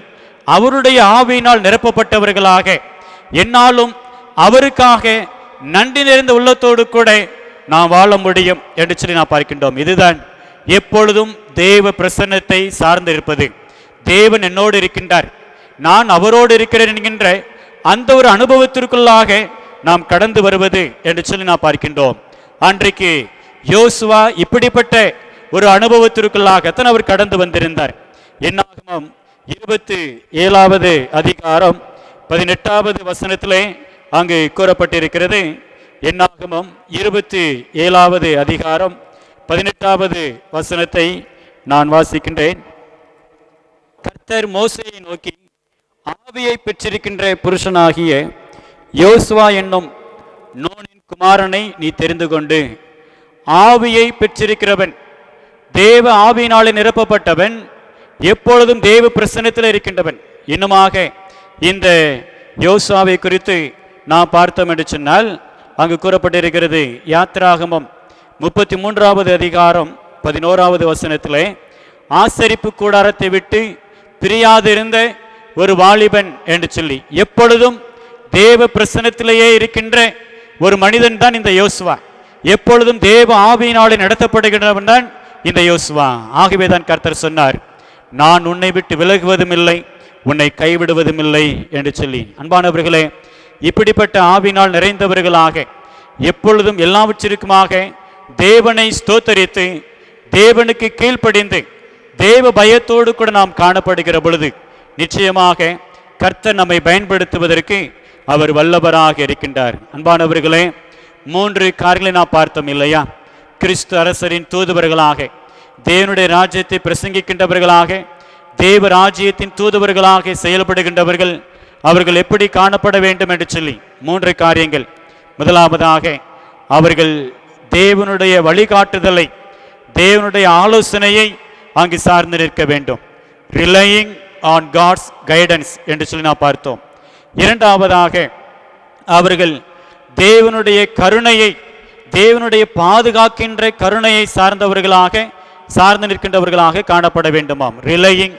Speaker 1: அவருடைய ஆவியினால் நிரப்பப்பட்டவர்களாக என்னாலும் அவருக்காக நன்றி நிறைந்த உள்ளத்தோடு கூட நாம் வாழ முடியும் என்று சொல்லி நாம் பார்க்கின்றோம். இதுதான் எப்பொழுதும் தேவ பிரசன்னத்தை சார்ந்து இருப்பது. தேவன் என்னோடு இருக்கின்றார், நான் அவரோடு இருக்கிறேன் என்கின்ற அந்த ஒரு அனுபவத்திற்குள்ளாக நாம் கடந்து வருவது என்று சொல்லி நாம் பார்க்கின்றோம். அன்றைக்கு யோசுவா இப்படிப்பட்ட ஒரு அனுபவத்திற்குள்ளாகத்தான் அவர் கடந்து வந்திருந்தார். என்னாகமம் 27வது அதிகாரம் 18வது வசனத்திலே அங்கு கூறப்பட்டிருக்கிறது. என்னாகமம் 27வது அதிகாரம் 18வது வசனத்தை நான் வாசிக்கின்றேன். கர்த்தர் மோசேயை நோக்கி, ஆவியை பெற்றிருக்கின்ற புருஷனாகிய யோசுவா என்னும் நூனின் குமாரனை நீ தெரிந்து கொண்டு, ஆவியை பெற்றிருக்கிறவன், தேவ ஆவியினாலே நிரப்பப்பட்டவன், எப்பொழுதும் தேவ பிரசன்னத்தில் இருக்கின்றவன். இன்னுமாக இந்த யோசுவாவை குறித்து நாம் பார்த்தோம் என்று சொன்னால் அங்கு கூறப்பட்டிருக்கிறது. யாத்திராகமம் 33வது அதிகாரம் 11வது வசனத்திலே, ஆசரிப்பு கூடாரத்தை விட்டு பிரியாதிருந்த ஒரு வாலிபன் என்று சொல்லி, எப்பொழுதும் தேவ பிரசன்னத்திலேயே இருக்கின்ற ஒரு மனிதன் தான் இந்த யோசுவா. எப்பொழுதும் தேவ ஆவியினாலே நடத்தப்படுகின்றவன் தான் இந்த யோசுவா. ஆகவே தான் கர்த்தர் சொன்னார், நான் உன்னை விட்டு விலகுவதும் இல்லை, உன்னை கைவிடுவதும் இல்லை என்று சொல்லி. அன்பானவர்களே, இப்படிப்பட்ட ஆவியினால் நிறைந்தவர்களாக எப்பொழுதும் எல்லாவற்றிற்குமாக தேவனை ஸ்தோத்தரித்து தேவனுக்கு கீழ்ப்படிந்து தேவ பயத்தோடு கூட நாம் காணப்படுகிற பொழுது நிச்சயமாக கர்த்தர் நம்மை பயன்படுத்துவதற்கு அவர் வல்லவராக இருக்கின்றார். அன்பானவர்களே, 3 காரியங்களை நாம் பார்த்தோம் இல்லையா? கிறிஸ்து அரசரின் தூதுவர்களாக, தேவனுடைய ராஜ்யத்தை பிரசங்கிக்கின்றவர்களாக, தேவ ராஜ்யத்தின் தூதுவர்களாக செயல்படுகின்றவர்கள் அவர்கள் எப்படி காணப்பட வேண்டும் என்று சொல்லி 3 காரியங்கள். முதலாவதாக, அவர்கள் தேவனுடைய வழிகாட்டுதலை, தேவனுடைய ஆலோசனையை அங்கு சார்ந்து நிற்க வேண்டும். ரிலையிங் ஆன் காட்ஸ் கைடன்ஸ் என்று சொல்லி நாம் பார்த்தோம். இரண்டாவதாக, அவர்கள் தேவனுடைய கருணையை, தேவனுடைய பாதுகாக்கின்ற கருணையை சார்ந்து நிற்கின்றவர்களாக காணப்பட வேண்டுமாம். ரிலையிங்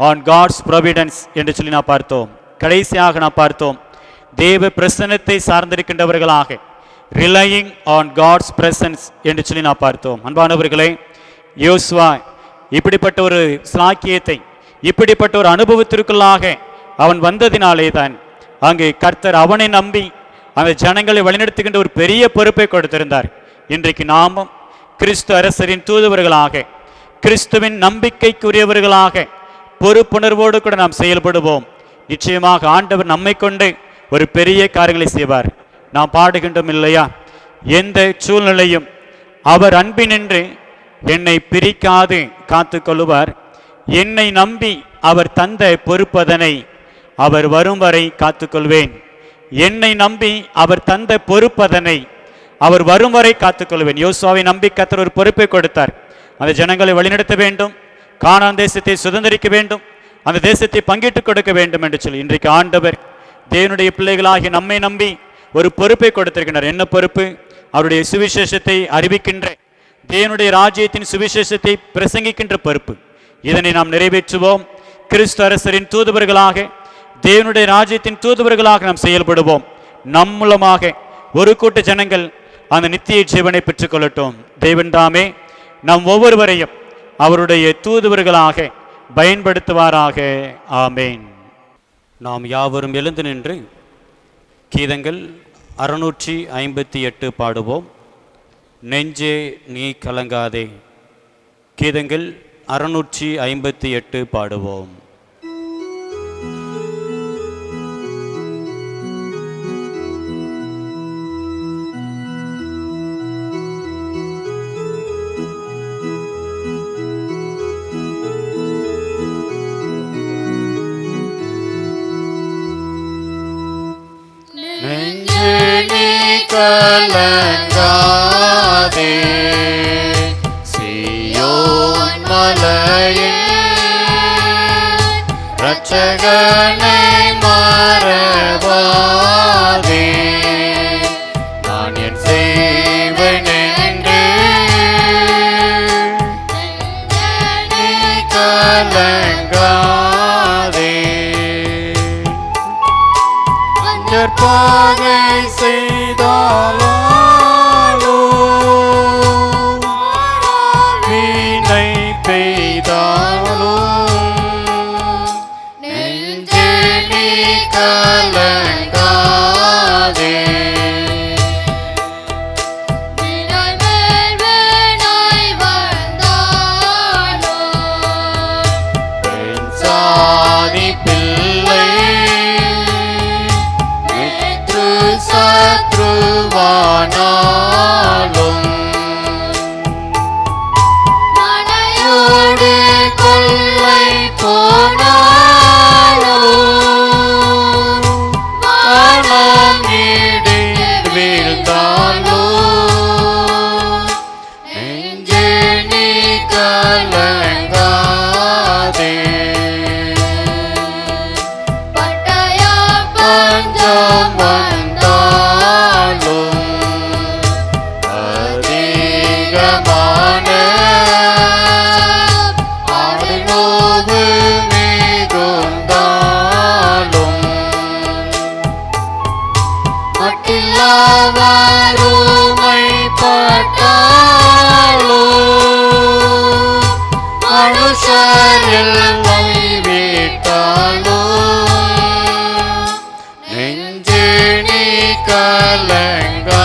Speaker 1: ஆன் காட்ஸ் ப்ரொவிடன்ஸ் என்று சொல்லி நாம் பார்த்தோம். கடைசியாக நாம் பார்த்தோம், தேவ பிரசன்னத்தை சார்ந்திருக்கின்றவர்களாக, ரிலையிங் ஆன் காட்ஸ் பிரசன்ஸ் என்று சொல்லி நாம் பார்த்தோம். அன்பானவர்களே, யோசுவா இப்படிப்பட்ட ஒரு சாக்கியத்தை, இப்படிப்பட்ட ஒரு அனுபவத்திற்குள்ளாக அவன் வந்ததினாலே தான் அங்கு கர்த்தர் அவனை நம்பி அந்த ஜனங்களை வழிநடத்துகின்ற ஒரு பெரிய பொறுப்பை கொடுத்திருந்தார். இன்றைக்கு நாமும் கிறிஸ்து அரசரின் தூதுவர்களாக, கிறிஸ்துவின் நம்பிக்கைக்குரியவர்களாக பொறுப்புணர்வோடு கூட நாம் செயல்படுவோம். நிச்சயமாக ஆண்டவர் நம்மை கொண்டு ஒரு பெரிய காரியங்களை செய்வார். நாம் பாடுகின்றோம் இல்லையா? எந்த சூழ்நிலையும் அவர் அன்பினின்று என்னை பிரிக்காது காத்து கொள்ளுவார், என்னை நம்பி அவர் தந்த பொறுப்பதனை அவர் வரும் வரை காத்துக்கொள்வேன். என்னை நம்பி அவர் தந்த பொறுப்பதனை அவர் வரும் வரை காத்துக்கொள்வேன். யோசுவாவை நம்பி கர்த்தர் ஒரு பொறுப்பை கொடுத்தார். அந்த ஜனங்களை வழிநடத்த வேண்டும், கானான் தேசத்தை சுதந்திரிக்க வேண்டும், அந்த தேசத்தை பங்கிட்டு கொடுக்க வேண்டும் என்று சொல்லி இன்றைக்கு ஆண்டவர் தேவனுடைய பிள்ளைகளாகி நம்மை நம்பி ஒரு பொறுப்பை கொடுத்திருக்கின்றார். என்ன பொறுப்பு? அவருடைய சுவிசேஷத்தை அறிவிக்கின்ற, தேவனுடைய ராஜ்யத்தின் சுவிசேஷத்தை பிரசங்கிக்கின்ற பொறுப்பு. இதனை நாம் நிறைவேற்றுவோம். கிறிஸ்து அரசரின் தூதுவர்களாக, தேவனுடைய ராஜ்யத்தின் தூதுவர்களாக நாம் செயல்படுவோம். நம் மூலமாக ஒரு கூட்ட ஜனங்கள் அந்த நித்திய ஜீவனை பெற்றுக்கொள்ளட்டும். தேவன் தாமே நம் ஒவ்வொருவரையும் அவருடைய தூதுவர்களாக பயன்படுத்துவாராக. ஆமேன். நாம் யாவரும் எழுந்து நின்று கீதங்கள் 658 பாடுவோம். நெஞ்சே நீ கலங்காதே. கீதங்கள் 658 பாடுவோம். நீ கலங்காதே, சீயோன் மலையில் இரட்சகனை மறவாதே. நான் என் செய்வேன் என்று நீ கலங்காதே. கற்பனை செய்தாலோ வீணை பெய்தாலோ நெஞ்சில் நீ கலங்காதே. பெண் சாதி பிள்ளை சத்ருவானாலும் மலையோடு கொள்ளை போனாலும் வானம் இடிந்து வீழ்ந்தாலும் நெஞ்சே நீ கலங்காதே. பஞ்சம் வந்தாலும் அதிகமான நோவு மிகுந்தாலும் மட்டில்லா வறுமைப்பட்டாலும் மனுஷர் எல்லை விட்டாலும் நெஞ்சே நீ கலங்காதே.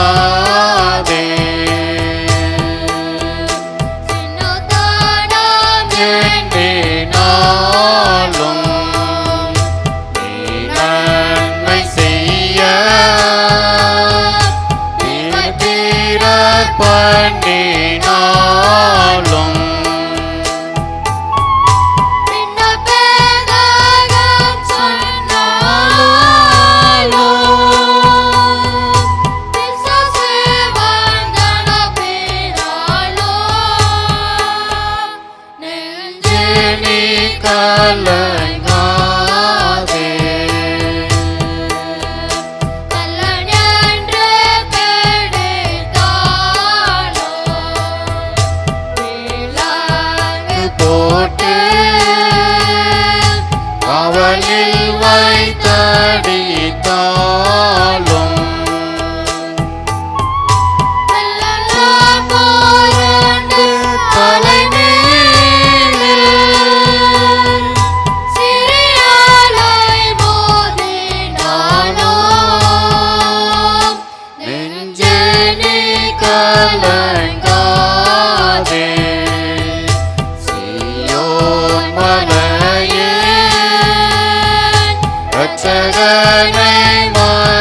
Speaker 1: எண்ணினாலும் நீ நன்மை செய்ய பிறர் பண்ணினாலும் கலங்காதே. போட்டு அவளில் வைத்தடித்தாலும் நெஞ்சே நீ கலங்காதே. சீயோன் மலையில் இரட்சகனை மறவாதே.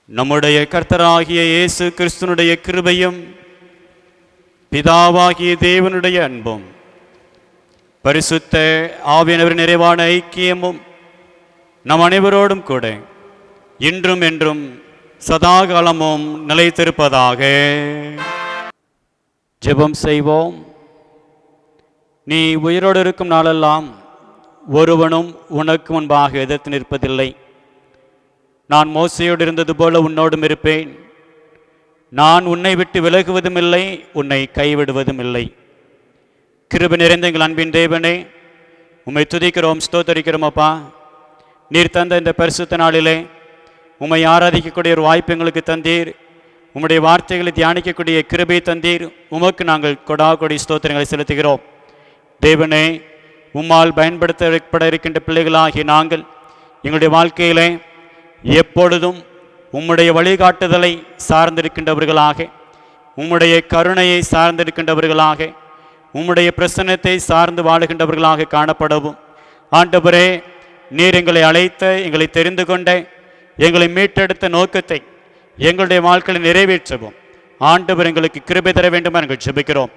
Speaker 1: நம்முடைய கர்த்தராகிய இயேசு கிறிஸ்துனுடைய கிருபையும் பிதாவாகிய தேவனுடைய அன்பும் பரிசுத்த ஆவியானவரின் நிறைவான ஐக்கியமும் நம் அனைவரோடும் கூட இன்றும் என்றும் சதாகாலமும் நிலைத்திருப்பதாக. ஜெபம் செய்வோம். நீ உயிரோடு இருக்கும் நாளெல்லாம் ஒருவனும் உனக்கு முன்பாக எதிர்த்து நிற்பதில்லை. நான் மோசையோடு இருந்தது போல உன்னோடும் இருப்பேன். நான் உன்னை விட்டு விலகுவதும் இல்லை, உன்னை கைவிடுவதும் இல்லை. கிருபை நிறைந்த எங்கள் அன்பின் தேவனே, உம்மை துதிக்கிறோம், ஸ்தோத்தரிக்கிறோம். அப்பா, நீர் தந்த இந்த பரிசுத்த நாளிலே உம்மை ஆராதிக்கக்கூடிய ஒரு வாய்ப்பு எங்களுக்கு தந்தீர். உம்முடைய வார்த்தைகளை தியானிக்கக்கூடிய கிருபை தந்தீர். உமக்கு நாங்கள் கொடாகொடி ஸ்தோத்திரங்களை செலுத்துகிறோம். தேவனே, உம்மால் பயன்படுத்தப்பட இருக்கின்ற பிள்ளைகளாகிய நாங்கள் எங்களுடைய வாழ்க்கையிலே எப்பொழுதும் உம்முடைய வழிகாட்டுதலை சார்ந்திருக்கின்றவர்களாக, உம்முடைய கருணையை சார்ந்திருக்கின்றவர்களாக, உம்முடைய பிரசன்னத்தை சார்ந்து வாழுகின்றவர்களாக காணப்படவும் ஆண்டவரே, நீர் எங்களை அழைத்த, எங்களை தெரிந்து கொண்ட, எங்களை மீட்டெடுத்த நோக்கத்தை எங்களுடைய வாழ்க்கையில் நிறைவேற்றவும் ஆண்டவர் எங்களுக்கு கிருபை தர வேண்டும் நாங்கள் ஜெபிக்கிறோம்.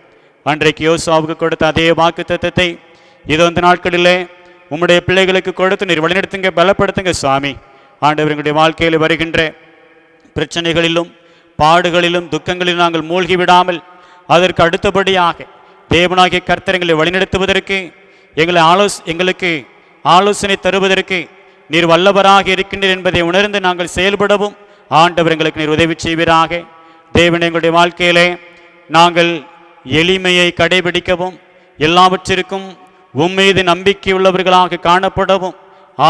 Speaker 1: அன்றைக்கு யோசுவாவுக்கு கொடுத்த அதே வாக்குத்தத்தத்தை இது அந்த நாட்களிலே உம்முடைய பிள்ளைகளுக்கு கொடுத்து நீர் வழிநடத்துங்க, பலப்படுத்துங்க சுவாமி. ஆண்டவர் எங்களுடைய வாழ்க்கையில் வருகின்ற பிரச்சனைகளிலும் பாடுகளிலும் துக்கங்களிலும் நாங்கள் மூழ்கி விடாமல் அதற்கு அடுத்தபடியாக தேவனாகிய கர்த்தர் எங்களை வழிநடத்துவதற்கு எங்களுக்கு ஆலோசனை தருவதற்கு நீர் வல்லவராக இருக்கின்றீர் என்பதை உணர்ந்து நாங்கள் செயல்படவும் ஆண்டவர் எங்களுக்கு நீர் உதவி செய்வீராக. தேவன் எங்களுடைய வாழ்க்கையிலே நாங்கள் எளிமையை கடைபிடிக்கவும் எல்லாவற்றிற்கும் உம்மீது நம்பிக்கை உள்ளவர்களாக காணப்படவும்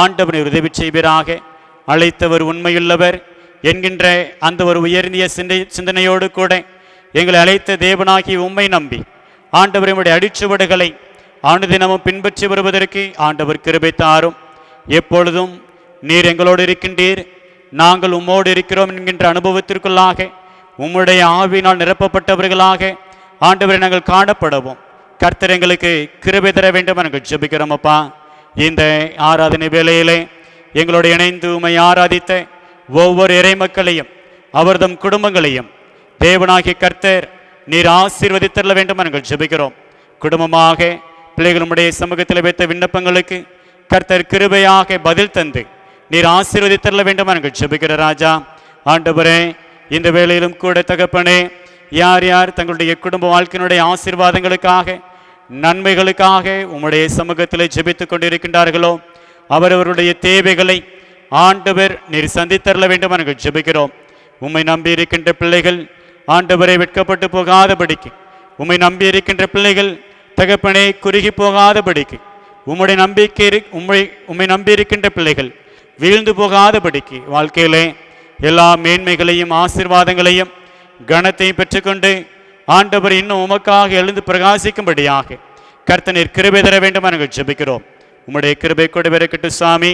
Speaker 1: ஆண்டவர் நீர் உதவி செய்வீராக. அழைத்தவர் உண்மையுள்ளவர் என்கின்ற அந்த ஒரு உயர்ந்திய சிந்தனையோடு கூட எங்களை அழைத்த தேவனாகி உம்மை நம்பி ஆண்டவர் நம்முடைய அடிச்சுவடுகளை அனுதினமும் பின்பற்றி வருவதற்கு ஆண்டவர் கிருபை தாரும். எப்பொழுதும் நீர் எங்களோடு இருக்கின்றீர், நாங்கள் உம்மோடு இருக்கிறோம் என்கின்ற அனுபவத்திற்குள்ளாக உம்முடைய ஆவியினால் நிரப்பப்பட்டவர்களாக ஆண்டவரை நாங்கள் காணப்படவும் கர்த்தர் எங்களுக்கு கிருபை தர வேண்டும் நாங்கள் ஜெபிக்கிறோம் அப்பா. இந்த ஆராதனை வேளையிலே எங்களோடு இணைந்து உம்மை ஆராதித்த ஒவ்வொரு இறை மக்களையும் அவர்தம் குடும்பங்களையும் தேவனாகிய கர்த்தர் நீர் ஆசீர்வதித்தர வேண்டும் நாங்கள் ஜெபிக்கிறோம். குடும்பமாக பிள்ளைகளுடைய சமூகத்தில் வைத்த விண்ணப்பங்களுக்கு கர்த்தர் கிருபையாக பதில் தந்து நீர் ஆசீர்வதித்தர வேண்டும் நாங்கள் ஜெபிக்கிற ராஜா. ஆண்டவரே, இந்த வேளையிலும் கூட தகப்பனே, யார் யார் தங்களுடைய குடும்ப வாழ்க்கையினுடைய ஆசீர்வாதங்களுக்காக நன்மைகளுக்காக உம்முடைய சமூகத்தில் ஜெபித்துக் கொண்டிருக்கின்றார்களோ அவரவருடைய தேவைகளை ஆண்டவர் நீர் சந்தித்தரல வேண்டும் நாங்கள் ஜெபிக்கிறோம். உம்மை நம்பி இருக்கின்ற பிள்ளைகள் ஆண்டவரை வெட்கப்பட்டு போகாதபடிக்கு, உம்மை நம்பி இருக்கின்ற பிள்ளைகள் தகப்பனே குறுகி போகாதபடிக்கு, உம்மை நம்பி இருக்கின்ற பிள்ளைகள் வீழ்ந்து போகாதபடிக்கு வாழ்க்கையிலே எல்லா மேன்மைகளையும் ஆசீர்வாதங்களையும் கனத்தையும் பெற்றுக்கொண்டு ஆண்டவர் இன்னும் உமக்காக எழுந்து பிரகாசிக்கும்படியாக கர்த்தர் கிருபை தர வேண்டும் நாங்கள் ஜெபிக்கிறோம். உம்முடைய கிருபை கூட விரக்கட்டு சாமி.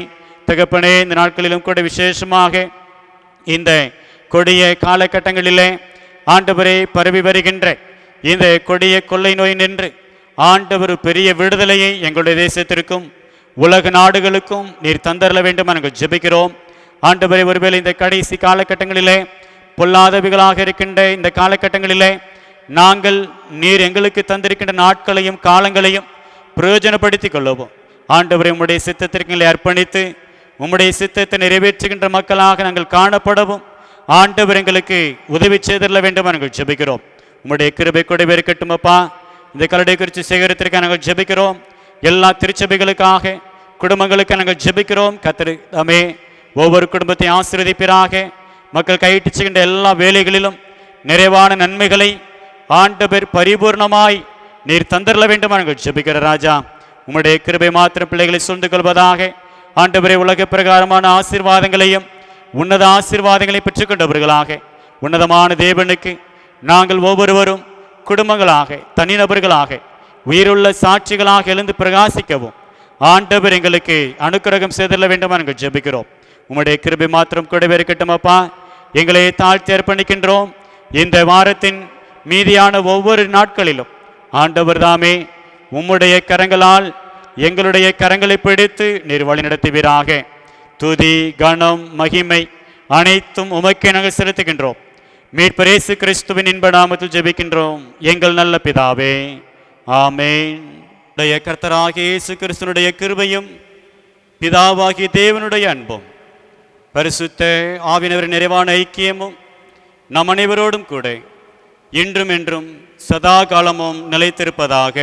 Speaker 1: தகப்பனே, இந்த நாட்களிலும் கூட விசேஷமாக இந்த கொடிய காலகட்டங்களிலே ஆண்டவரை பரவி வருகின்ற இந்த கொடிய கொள்ளை நோய் நின்று ஆண்டவர் பெரிய விடுதலையை எங்களுடைய தேசத்திற்கும் உலக நாடுகளுக்கும் நீர் தந்தரல வேண்டும் நாங்கள் ஜெபிக்கிறோம். ஆண்டவரை, ஒருவேளை இந்த கடைசி காலகட்டங்களிலே பொல்லாதவிகளாக இருக்கின்ற இந்த காலகட்டங்களிலே நாங்கள் நீர் எங்களுக்கு தந்திருக்கின்ற நாட்களையும் காலங்களையும் பிரயோஜனப்படுத்திக் கொள்ளவும் ஆண்டவரை உம்முடைய சித்தத்திற்கு அர்ப்பணித்து உம்முடைய சித்தத்தை நிறைவேற்றுகின்ற மக்களாக நாங்கள் காணப்படவும் ஆண்டவர் எங்களுக்கு உதவி செய்தரல வேண்டும் நாங்கள் ஜெபிக்கிறோம். உம்முடைய கிருபை கொடை இருக்கட்டும் அப்பா. இந்த கலடை குறித்து சேகரித்திற்காக நாங்கள் ஜெபிக்கிறோம். எல்லா திருச்சபைகளுக்காக குடும்பங்களுக்கு நாங்கள் ஜெபிக்கிறோம். கர்த்தர் தாமே ஒவ்வொரு குடும்பத்தை ஆசீர்வதிப்பீராக. மக்கள் கையிட்டு செய்கின்ற எல்லா வேலைகளிலும் நிறைவான நன்மைகளை ஆண்டவர் பரிபூர்ணமாய் நீர் தந்தரல வேண்டும் நாங்கள் ஜெபிக்கிற ராஜா. உம்முடைய கிருபை மாத்திரம் பிள்ளைகளை சூழ்ந்து கொள்வதாக. ஆண்டவரை, உலக பிரகாரமான ஆசீர்வாதங்களையும் உன்னத ஆசீர்வாதங்களை பெற்றுக்கொண்டவர்களாக உன்னதமான தேவனுக்கு நாங்கள் ஒவ்வொருவரும் குடும்பங்களாக தனிநபர்களாக உயிருள்ள சாட்சிகளாக எழுந்து பிரகாசிக்கவும் ஆண்டவர் எங்களுக்கு அனுக்கிரகம் செய்தரல வேண்டும் நாங்கள் ஜெபிக்கிறோம். உம்முடைய கிருபை மாத்திரம் கூடவே இருக்கட்டும் அப்பா. எங்களை தாழ்த்தி அர்ப்பணிக்கின்றோம். இந்த வாரத்தின் மீதியான ஒவ்வொரு நாட்களிலும் ஆண்டவர் தாமே உம்முடைய கரங்களால் எங்களுடைய கரங்களை பிடித்து நீர் வழி நடத்துவீராக. துதி, கனம், மகிமை அனைத்தும் உமக்கே நாங்கள் செலுத்துகின்றோம். மீட்பர் இயேசு கிறிஸ்துவின் இன்ப நாமத்தில் ஜெபிக்கின்றோம் எங்கள் நல்ல பிதாவே, ஆமென். கர்த்தராகிய இயேசு கிறிஸ்துவினுடைய கிருபையும் பிதாவாகிய தேவனுடைய அன்பும் பரிசுத்த ஆவியானவரின் நிறைவான ஐக்கியமும் நம் அனைவரோடும் கூட இன்றும் என்றும் சதா காலமும் நிலைத்திருப்பதாக.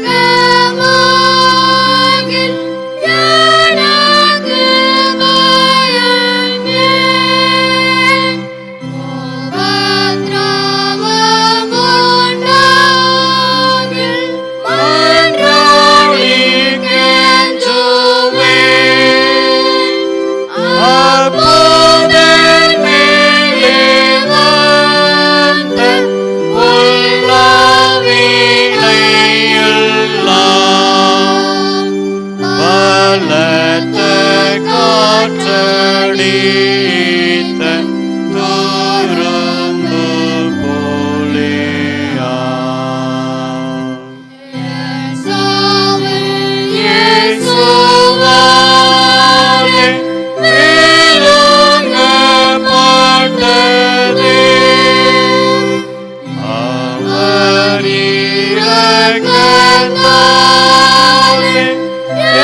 Speaker 3: Come on.
Speaker 1: ஒளித்த துரும்பு போலேயா. இயேசுவாலே விழுங்கப்பட்டதே, அவர் இரக்கத்தாலே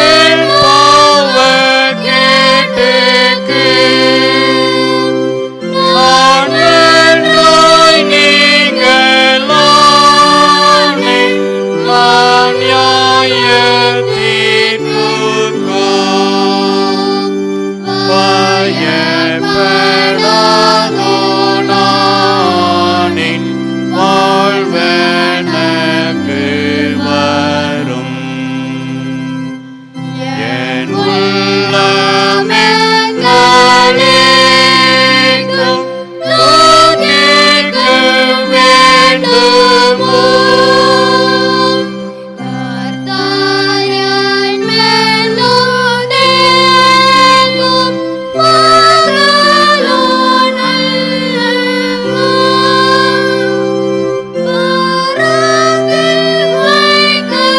Speaker 1: என் பாவக்கேட்டுக்கு நான் என்றாய் நீங்களானேன். நான் நியாய தீர்ப்புக்கோ பயப்படாதோ நானேன். வாழ்வெனக்கு வரும். என் உள்ளமே நாளேக்கும் துதிக்க வேண்டுமோ.
Speaker 3: கர்த்தாயாய் மெல்லுதேகும் பகலோ நல்லவோ. பரத்தில் வைக்கப்பட்ட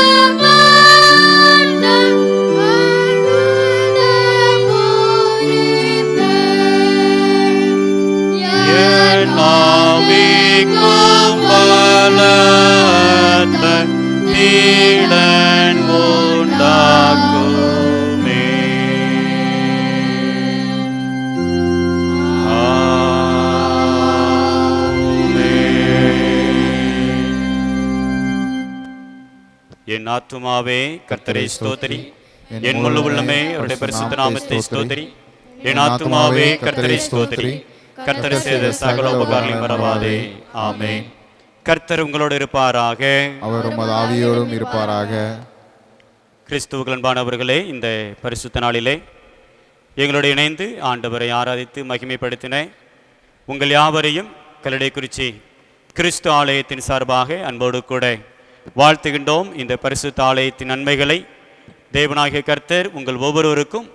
Speaker 1: என் ஆவிக்கும் பலத்த தீடன் உண்டாக்குமே. என் ஆத்துமாவே கர்த்தரை ஸ்தோத்திரி, என் முழு உள்ளமே அவருடைய பரிசுத்த நாமத்தை ஸ்தோத்திரி. என் ஆத்துமாவே கர்த்தரை ஸ்தோத்திரி, கர்த்தர் செய்த சகல உபகாரங்களையும் மறவாதே. ஆமென். கர்த்தர் உங்களோடு இருப்பாராக.
Speaker 2: அவர் உமது ஆவியோடும் இருப்பாராக.
Speaker 1: கிறிஸ்துவுக்கு அன்பானவர்களே, இந்த பரிசுத்த நாளிலே எங்களோடு இணைந்து ஆண்டவரை ஆராதித்து மகிமைப்படுத்தின உங்கள் யாவரையும் கல்லடைக்குறிச்சி கிறிஸ்து ஆலயத்தின் சார்பாக அன்போடு கூட வாழ்த்துகின்றோம். இந்த பரிசுத்த ஆலயத்தின் நன்மைகளை தேவனாகிய கர்த்தர் உங்கள் ஒவ்வொருவருக்கும்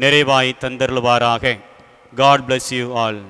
Speaker 1: நிறைவாய் தந்தருள்வாராக. God bless you all.